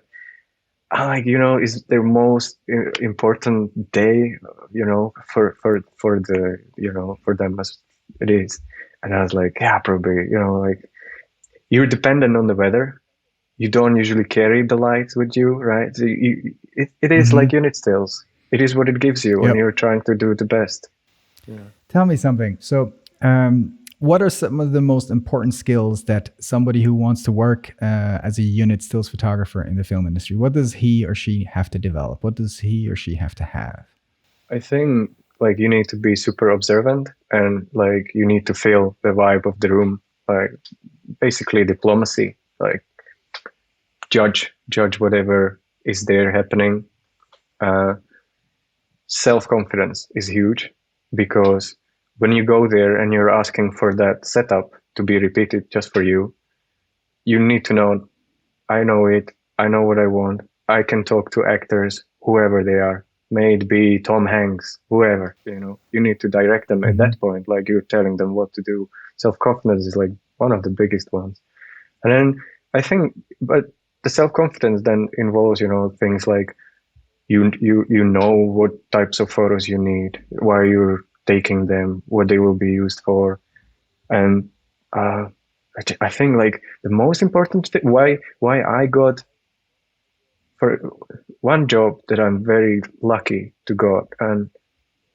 like, is their most important day, for the, for them as it is." And I was like, yeah, probably, like you're dependent on the weather. You don't usually carry the lights with you, right? So it is like Hmm. unit stills. It is what it gives you when Yep. you're trying to do the best. Yeah. Tell me something. So, what are some of the most important skills that somebody who wants to work as a unit stills photographer in the film industry, what does he or she have to develop? What does he or she have to have? I think like you need to be super observant, and like you need to feel the vibe of the room, like basically diplomacy, like judge whatever is there happening. Uh, Self-confidence is huge because when you go there and you're asking for that setup to be repeated just for you, you need to know, I know it, I know what I want, I can talk to actors, whoever they are, may it be Tom Hanks, whoever, you need to direct them at Hmm. that point, like you're telling them what to do. Self-confidence is like one of the biggest ones. And then I think, but the self-confidence then involves, things like you know what types of photos you need, why you're taking them, what they will be used for, and uh, I think like the most important thing, why I got for one job that I'm very lucky to got, and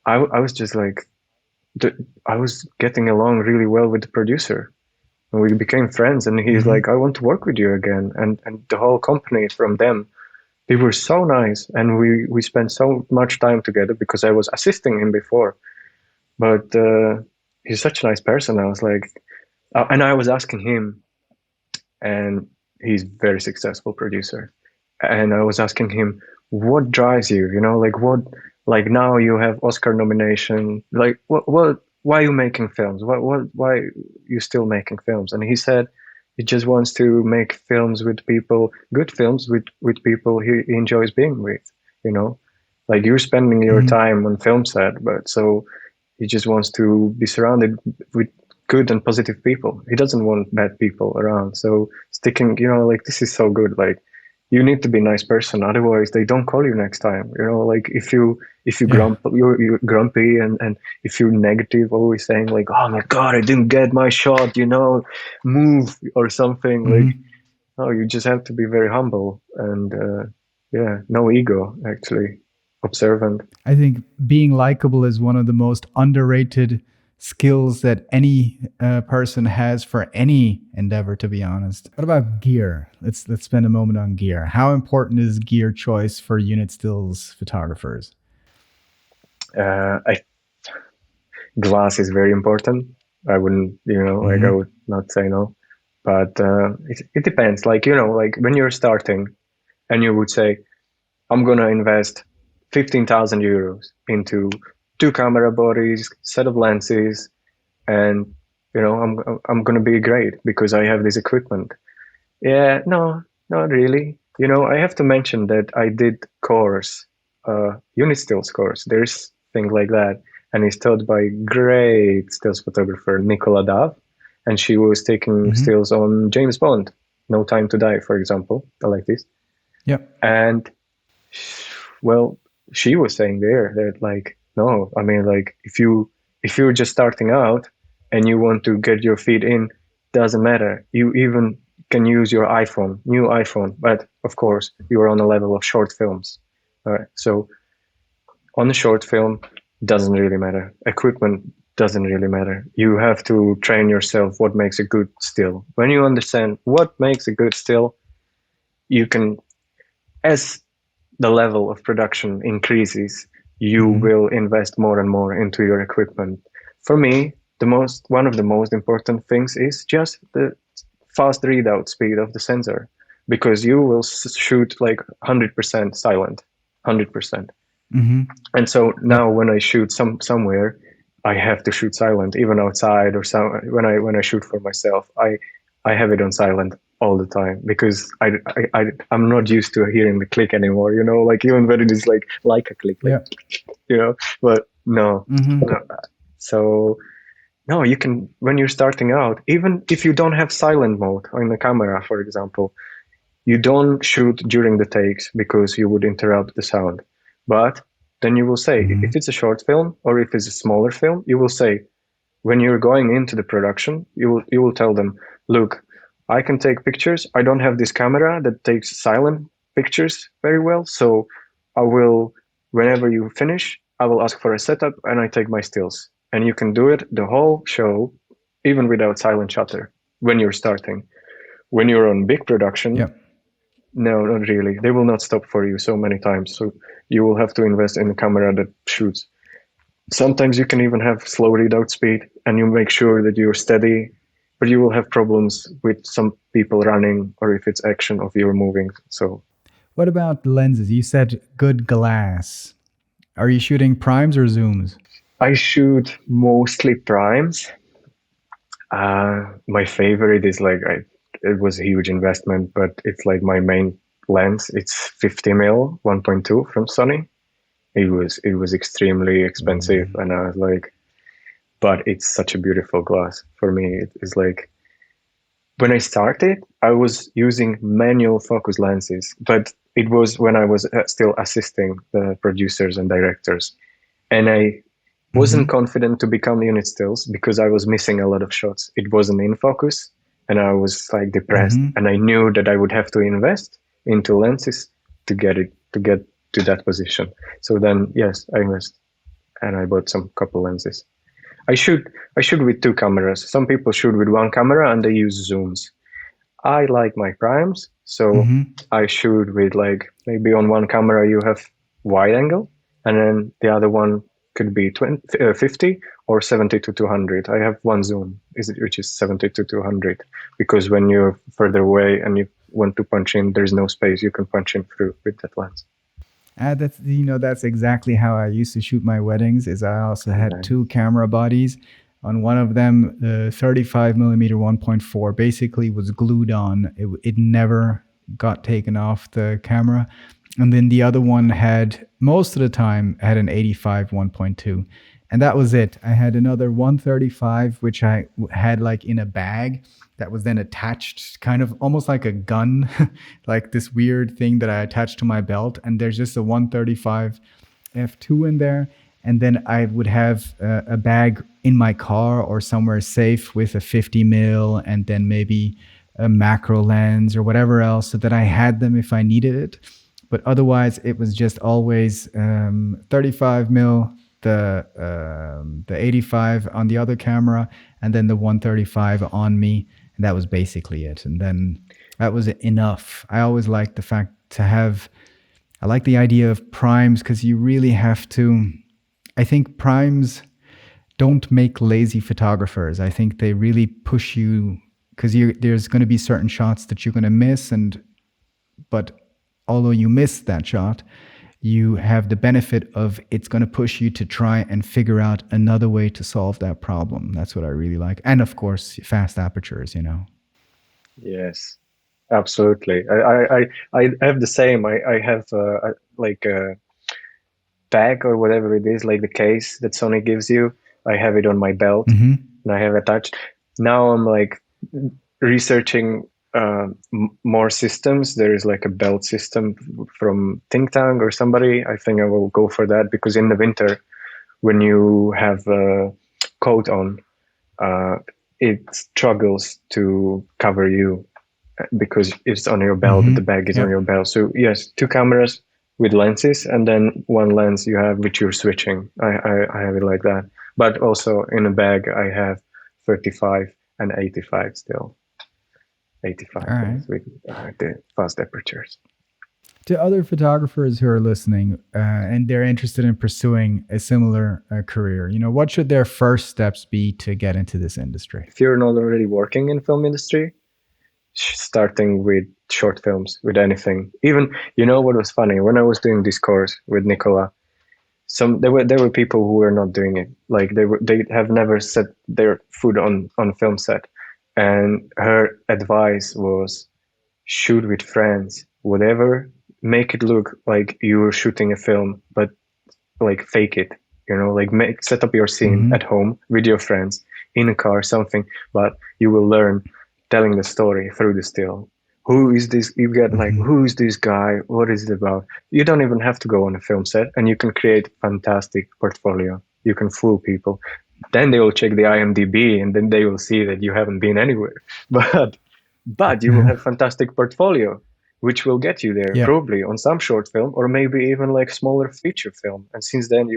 I was just like I was getting along really well with the producer, and we became friends. And he's Hmm. like, I want to work with you again. And the whole company from them, they were so nice, and we spent so much time together because I was assisting him before. But he's such a nice person. I was like, and I was asking him, and he's very successful producer. And I was asking him, what drives you? You know, like what, like now you have Oscar nomination. Like why are you making films? Why you still making films? And he said he just wants to make films with people, good films with people he enjoys being with. You know, like you're spending your Hmm. time on film set, but so he just wants to be surrounded with good and positive people. He doesn't want bad people around. So sticking, you know, like this is so good. Like you need to be a nice person, otherwise they don't call you next time. You know, like if you Yeah. you're grumpy and if you're negative, always saying like, oh my god, I didn't get my shot, you know, move or something. Like, Hmm. no, you just have to be very humble and yeah, no ego actually, observant. I think being likable is one of the most underrated skills that any person has for any endeavor. To be honest, what about gear? Let's spend a moment on gear. How important is gear choice for unit stills photographers? I Glass is very important. I wouldn't, you know, like I Hmm. would not say no, but it depends. Like, you know, like when you're starting and you would say, I'm gonna invest 15,000 euros into two camera bodies, set of lenses, and you know, I'm gonna be great because I have this equipment. Yeah, no, not really. You know, I have to mention that I did course, unit stills course. There's thing like that, and it's taught by great stills photographer Nicola Dav, and she was taking Hmm. stills on James Bond, No Time to Die, for example. I like this. Yep. And well, she was saying there that like, no, I mean like if you're just starting out and you want to get your feet in, doesn't matter. You even can use your iPhone, new iPhone, but of course you are on a level of short films. All right. So on a short film, doesn't really matter. Equipment doesn't really matter. You have to train yourself what makes a good still. When you understand what makes a good still, you can, as the level of production increases, you Hmm. will invest more and more into your equipment. For me, the most one of the most important things is just the fast readout speed of the sensor, because you will shoot like 100% silent, 100%. Hmm. And so now Yep. when I shoot somewhere, I have to shoot silent, even outside or some when I shoot for myself. I have it on silent all the time because I'm not used to hearing the click anymore. You know, like even when it is like a click, like Yep. you know. But no, Hmm. no. So no, you can when you're starting out, even if you don't have silent mode on the camera, for example, you don't shoot during the takes because you would interrupt the sound. But then you will say, if Hmm. it's a short film or if it's a smaller film, you will say, when you're going into the production, you will tell them, look, I can take pictures. I don't have this camera that takes silent pictures very well. So I will, whenever you finish, I will ask for a setup and I take my stills. And you can do it the whole show, even without silent shutter when you're starting. When you're on big production, Yep. no, not really. They will not stop for you so many times. So you will have to invest in a camera that shoots. Sometimes you can even have slow readout speed and you make sure that you're steady, but you will have problems with some people running or if it's action of you're moving. So What about lenses? You said good glass. Are you shooting primes or zooms? I shoot mostly primes. My favorite is it was a huge investment, but it's like my main lens. It's 50 mil 1.2 from Sony. It was extremely expensive, Mm. and I was like, but it's such a beautiful glass for me. It is like when I started, I was using manual focus lenses, but it was when I was still assisting the producers and directors, and I wasn't Hmm. confident to become unit stills because I was missing a lot of shots. It wasn't in focus, and I was like depressed, Hmm. and I knew that I would have to invest into lenses to get to that position. So then, yes, I invest and I bought some couple lenses. I shoot I shoot with two cameras. Some people shoot with one camera and they use zooms. I like my primes, so Hmm. I shoot with like maybe on one camera you have wide angle, and then the other one could be 50 or 70 to 200. I have one zoom, which is 70 to 200, because when you're further away and you want to punch in, there's no space. You can punch in through with that lens. That's that's exactly how I used to shoot my weddings. Is I also had Yeah. two camera bodies. On one of them, the 35 millimeter 1.4 basically was glued on. It never got taken off the camera, and then the other one had most of the time had an 85 1.2, and that was it. I had another 135 which had like in a bag that was then attached kind of almost like a gun, like this weird thing that I attached to my belt. And there's just a 135 f2 in there. And then I would have a bag in my car or somewhere safe with a 50 mil and then maybe a macro lens or whatever else, so that I had them if I needed it. But otherwise, it was just always 35 mil, the 85 on the other camera, and then the 135 on me, and that was basically it. And then that was enough. I always liked the fact to have. I like the idea of primes because you really have to. I think primes don't make lazy photographers. I think they really push you because there's going to be certain shots that you're going to miss, and but although you miss that shot, you have the benefit of it's going to push you to try and figure out another way to solve that problem. That's what I really like, and of course, fast apertures. Yes, absolutely. I have the same. I have like a bag or whatever it is, like the case that Sony gives you. I have it on my belt Hmm. and I have it attached. Now I'm like researching more systems. There is like a belt system from Think Tank or somebody. I think I will go for that, because in the winter, when you have a coat on, uh, it struggles to cover you because it's on your belt, Hmm. the bag is on Yep. your belt. So yes, two cameras with lenses, and then one lens you have which you're switching. I have it like that. But also in a bag I have 35 and 85 still. 85 All right. is with the fast apertures. To other photographers who are listening and they're interested in pursuing a similar career, what should their first steps be to get into this industry? If you're not already working in film industry, starting with short films, with anything. Even, you know what was funny? When I was doing this course with Nicola, there were people who were not doing it. Like they have never set their foot on film set. And her advice was shoot with friends, whatever, make it look like you were shooting a film, but like fake it, like set up your scene Hmm. at home with your friends in a car, something, but you will learn telling the story through the still. Who is this? You get like, Hmm. who is this guy? What is it about? You don't even have to go on a film set, and you can create fantastic portfolio. You can fool people. Then they will check the IMDb, and then they will see that you haven't been anywhere. But you will have fantastic portfolio, which will get you there Yeah. probably on some short film, or maybe even like smaller feature film. And since then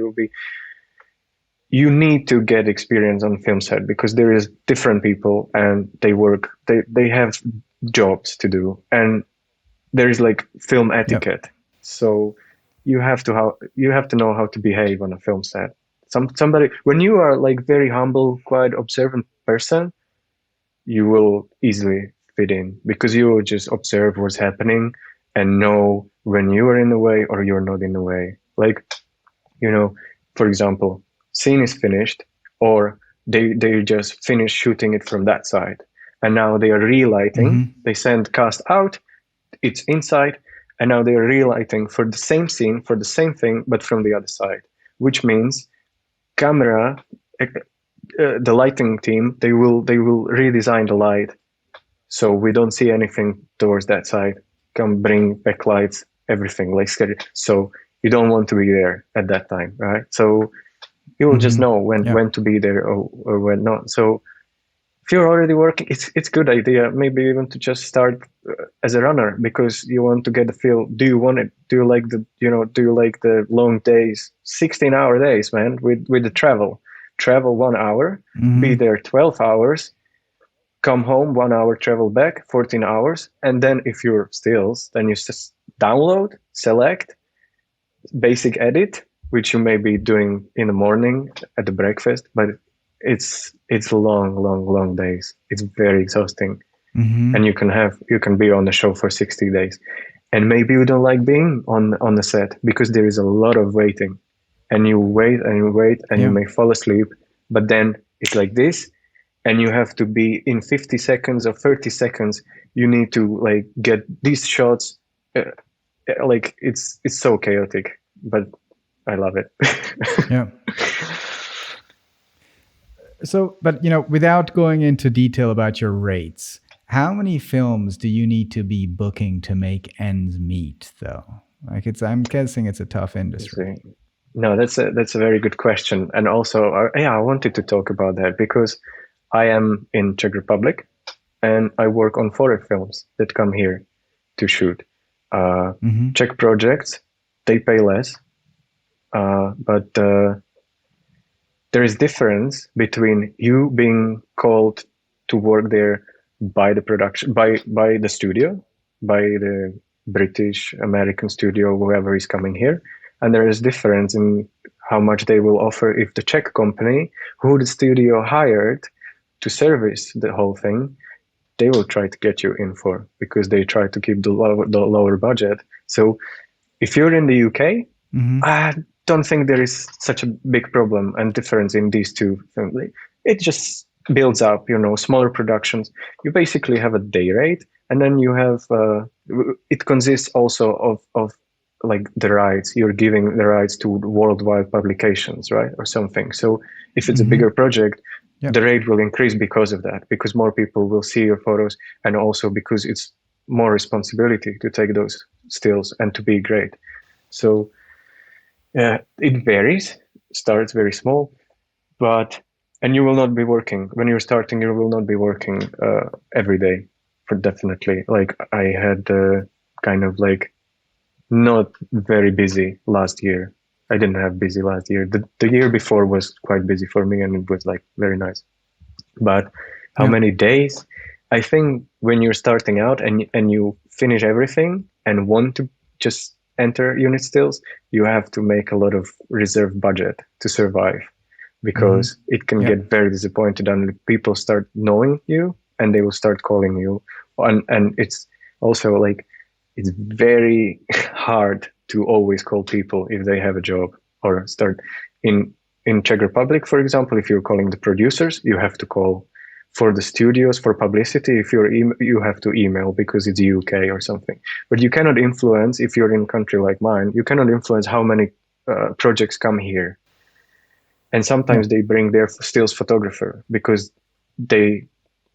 you need to get experience on film set, because there is different people and they have jobs to do, and there is like film Yep. etiquette. So you have to know how to behave on a film set. Somebody, when you are like very humble, quiet, observant person, you will easily fit in, because you will just observe what's happening and know when you are in the way or you're not in the way. Like, you know, for example, scene is finished, or they just finished shooting it from that side, and now they are relighting. Hmm. They send cast out, it's inside, and now they are relighting for the same scene, for the same thing, but from the other side, which means camera, the lighting team, they will redesign the light so we don't see anything towards that side. Come bring backlights, everything like schedule. So you don't want to be there at that time, right? So you will just Hmm. know when Yep. to be there, or when not. So if you're already working, it's good idea maybe even to just start as a runner, because you want to get the feel. Do you want it? Do you like the long days, 16-hour days, man, with the travel? travel 1 hour, be Hmm. there 12 hours, come home 1 hour, travel back 14 hours, and then if you're stills, then you just download, select, basic edit, which you may be doing in the morning at the breakfast, but it's long days. It's very exhausting, and Hmm. you can be on the show for 60 days, and maybe you don't like being on the set because there is a lot of waiting, and you wait and you wait and you Yeah. may fall asleep, but then it's like this, and you have to be in 50 seconds or 30 seconds. You need to like get these shots. Like it's so chaotic, but I love it. Yeah. So, but without going into detail about your rates, how many films do you need to be booking to make ends meet, though? Like, I'm guessing it's a tough You industry. see. No, that's a very good question, and also, yeah, I wanted to talk about that because I am in Czech Republic, and I work on foreign films that come here to shoot. Uh, Hmm. Czech projects, they pay less, but there is difference between you being called to work there by the production, by the studio, by the British American studio, whoever is coming here, and there is difference in how much they will offer if the Czech company who the studio hired to service the whole thing, they will try to get you in for, because they try to keep the lower budget. So if you're in the UK, Hmm. I don't think there is such a big problem and difference in these two films. It just builds up, smaller productions. You basically have a day rate, and then you have it consists also of like the rights. You're giving the rights to worldwide publications, right, or something. So if it's a Hmm. bigger project, Yep. the rate will increase because of that, because more people will see your photos, and also because it's more responsibility to take those stills and to be great. So it varies, starts very small, but and you will not be working when you're starting. You will not be working every day for definitely. Like I had kind of like not very busy last year. I didn't have busy last year. The year before was quite busy for me, and it was like very nice. But how Yep. many days? I think when you're starting out and you finish everything and want to just enter unit stills, you have to make a lot of reserve budget to survive, Hmm. because it can Yep. get very disappointed and people start knowing you and they will start calling you. And it's also like it's very hard to always call people if they have a job or start in Czech Republic, for example. If you're calling the producers, you have to call. For the studios, for publicity, if you have to email because it's UK or something. But you cannot influence, if you're in a country like mine, you cannot influence how many projects come here. And sometimes Yep. they bring their stills photographer because they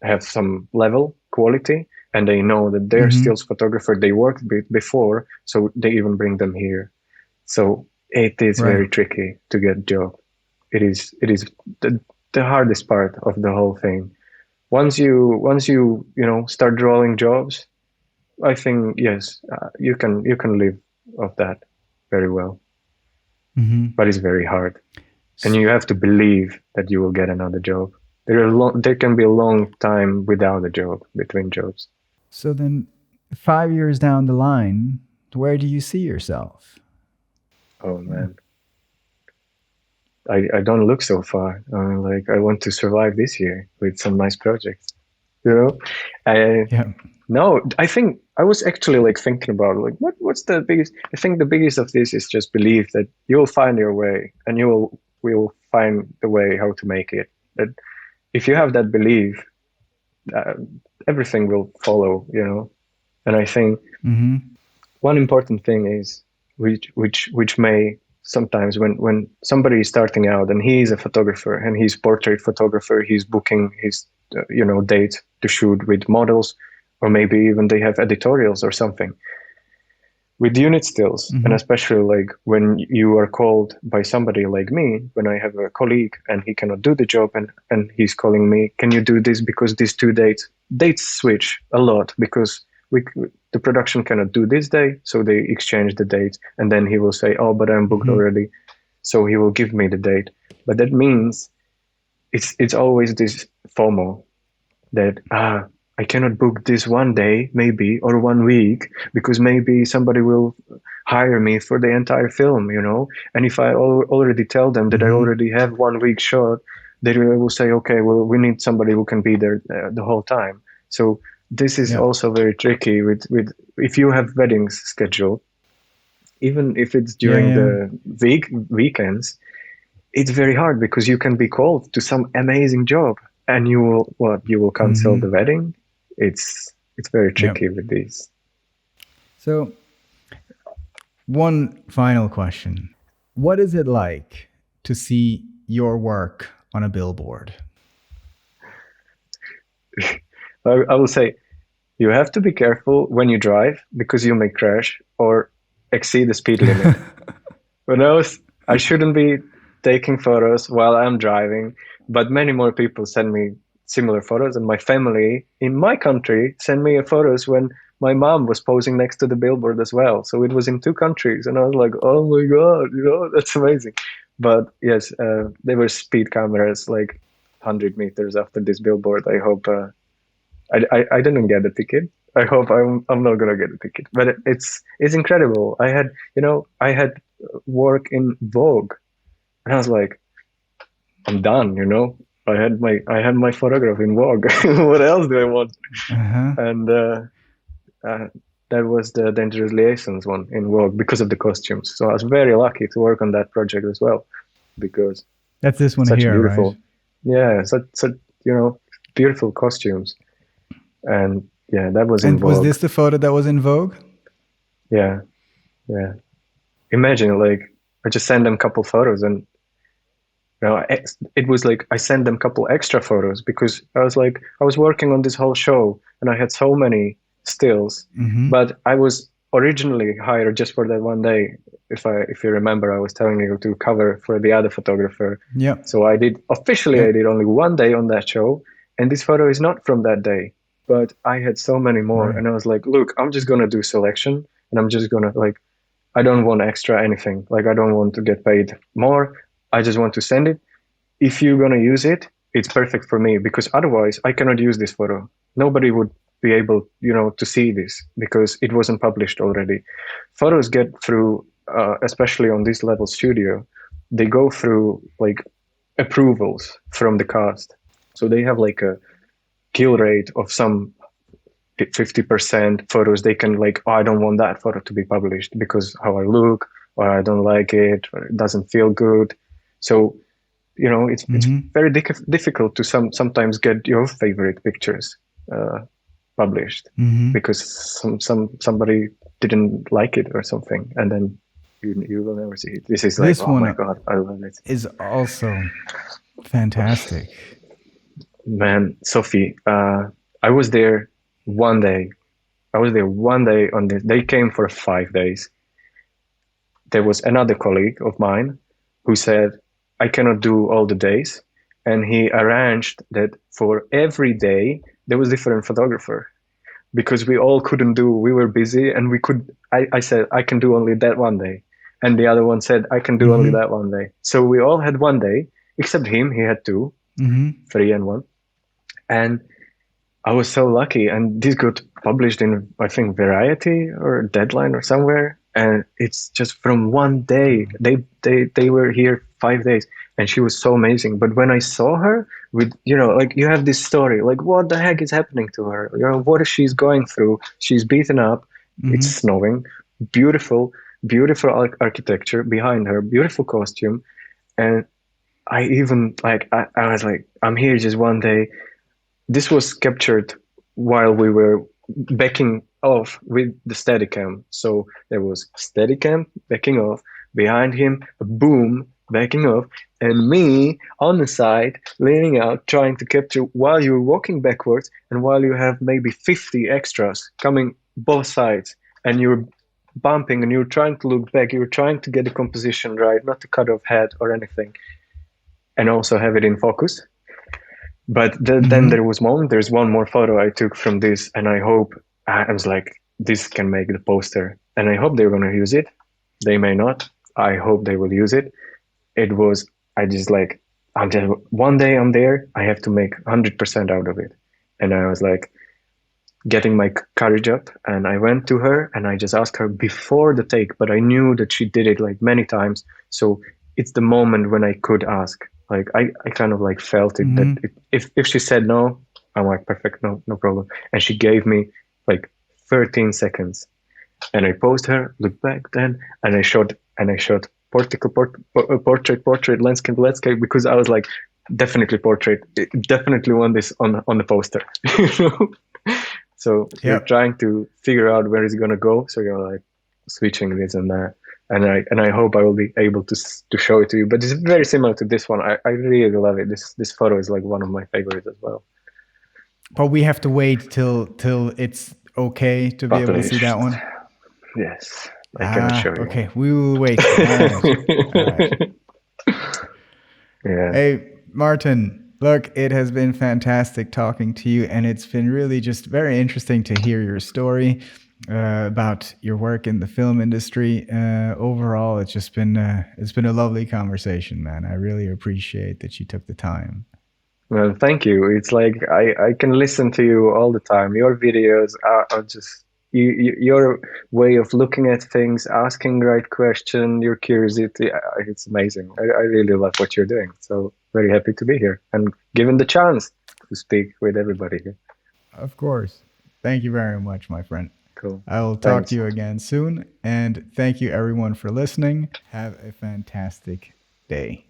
have some level quality, and they know that their Hmm. stills photographer they worked with before, so they even bring them here. So it is Right. very tricky to get job. It is the hardest part of the whole thing. Once you start drawing jobs, I think yes, you can live off that very well, Hmm. but it's very hard, and you have to believe that you will get another job. There can be a long time without a job between jobs. So then, 5 years down the line, where do you see yourself? Oh man, I don't look so far. Like I want to survive this year with some nice projects. You know, I Yeah. No, I think I was actually like thinking about like what's the biggest. I think the biggest of this is just believe that you will find your way, and we will find the way how to make it. That if you have that belief, uh, everything will follow. And I think Hmm. one important thing is which may sometimes when somebody is starting out and he is a photographer and he's portrait photographer, he's booking his date to shoot with models, or maybe even they have editorials or something with unit stills. And Hmm. especially like when you are called by somebody like me, when I have a colleague and he cannot do the job, and he's calling me, can you do this because these two dates switch a lot, because we the production cannot do this day, so they exchange the dates, and then he will say, oh, but I'm booked Hmm. already, so he will give me the date. But that means it's always this FOMO that I cannot book this one day maybe or one week because maybe somebody will hire me for the entire film, you know. And if I already tell them that I Hmm. already have 1 week shot, they will say, okay, well, we need somebody who can be there the whole time. So this is Yeah. also very tricky with if you have weddings scheduled, even if it's Yeah. during Yeah. the weekends, it's very hard because you can be called to some amazing job and you will cancel the Hmm. wedding. It's very Yeah. tricky with these. So, one final question. What is it like to see your work on a billboard? I will say you have to be careful when you drive because you may crash or exceed the speed limit. Who knows? I shouldn't be taking photos while I'm driving, but many more people send me similar photos, and my family in my country sent me photos when my mom was posing next to the billboard as well. So it was in two countries, and I was like, "Oh my god, you know, that's amazing." But yes, there were speed cameras like 100 meters after this billboard. I hope I didn't get a ticket. I hope I'm not gonna get a ticket. But it's incredible. I had work in Vogue, and I was like, I'm done. You know, I had my photograph in Vogue. What else do I want? Uh-huh. And uh, that was the Dangerous Liaisons one in Vogue because of the costumes. So I was very lucky to work on that project as well because That's this one such here, right? beautiful, yeah, such you know beautiful costumes. And yeah, that was in And was Vogue. this the photo that was in Vogue? Yeah, yeah. Imagine like I just sent them a couple photos, and it was like I sent them a couple extra photos because I was working on this whole show and I had so many stills, Mm-hmm. but I was originally hired just for that one day. If you remember, I was telling you to cover for the other photographer. Yep. So I Yep. did only one day on that show, and this photo is not from that day. But I had so many more, Right. and I was like, look, I'm just gonna do selection, and I'm just gonna like I don't want extra anything. Like I don't want to get paid more. I just want to send it. If you're gonna use it, it's perfect for me because otherwise I cannot use this photo. Nobody would be able, to see this because it wasn't published already. Photos get through, especially on this level studio, they go through like approvals from the cast. So they have like a kill rate of some 50% photos they can like, oh, I don't want that photo to be published because how I look, or I don't like it, or it doesn't feel good. So it's Mm-hmm. very difficult to sometimes get your favorite pictures uh, published Mm-hmm. because somebody didn't like it or something, and then you will never see it. This is like, This oh my one god, I love it, is also fantastic. man. Sophie, I was there one day. I was there one day on this. They came for 5 days. There was another colleague of mine who said, I cannot do all the days. And he arranged that for every day, there was a different photographer because we all couldn't do, we were busy and we could, I said, I can do only that one day. And the other one said, I can do only Mm-hmm. that one day. So we all had one day, except him, he had two, Mm-hmm. 3 and 1. And I was so lucky, and this got published in I think Variety or Deadline or somewhere. And it's just from one day. They were here 5 days, and she was so amazing. But when I saw her with like you have this story, like what the heck is happening to her? What is she's going through? She's beaten up. It's Mm-hmm. snowing. Beautiful, beautiful architecture behind her. Beautiful costume, and I even I was like, I'm here just one day. This was captured while we were backing off with the Steadicam. So there was Steadicam backing off, behind him a boom backing off, and me on the side leaning out trying to capture while you're walking backwards and while you have maybe 50 extras coming both sides and you're bumping and you're trying to look back, you're trying to get the composition right, not to cut off head or anything, and also have it in focus. But then Mm-hmm. there's one more photo I took from this, and I was like, this can make the poster, and I hope they're gonna use it. They may not. I hope they will use it. It was, I just like, until one day I'm there, I have to make 100% out of it. And I was like getting my courage up, and I went to her and I just asked her before the take, but I knew that she did it like many times. So it's the moment when I could ask. Like I kind of like felt it that if she said no, I'm like, perfect, no problem. And she gave me like 13 seconds, and I paused her, looked back then, and I shot portrait, landscape, because I was like, definitely portrait, definitely want this on the poster, you know. So you're Yep. trying to figure out where it's gonna go. So you're like switching this and that, and I hope I will be able to show it to you. But it's very similar to this one. I really love it. This photo is like one of my favorites as well. But we have to wait till it's okay to be At able to see least, that one. yes, I cannot Ah, show you. okay. We will wait. All right. All right. Yeah. Hey, Martin, look, it has been fantastic talking to you, and it's been really just very interesting to hear your story about your work in the film industry. Overall, it's been a lovely conversation, man. I really appreciate that you took the time. Well, thank you. It's like I can listen to you all the time. Your videos are just your way of looking at things, asking the right question, your curiosity. It's amazing. I really love what you're doing. So very happy to be here and given the chance to speak with everybody here. Of course. Thank you very much, my friend. Cool. I will talk to Thanks. you again soon, and thank you everyone for listening. Have a fantastic day.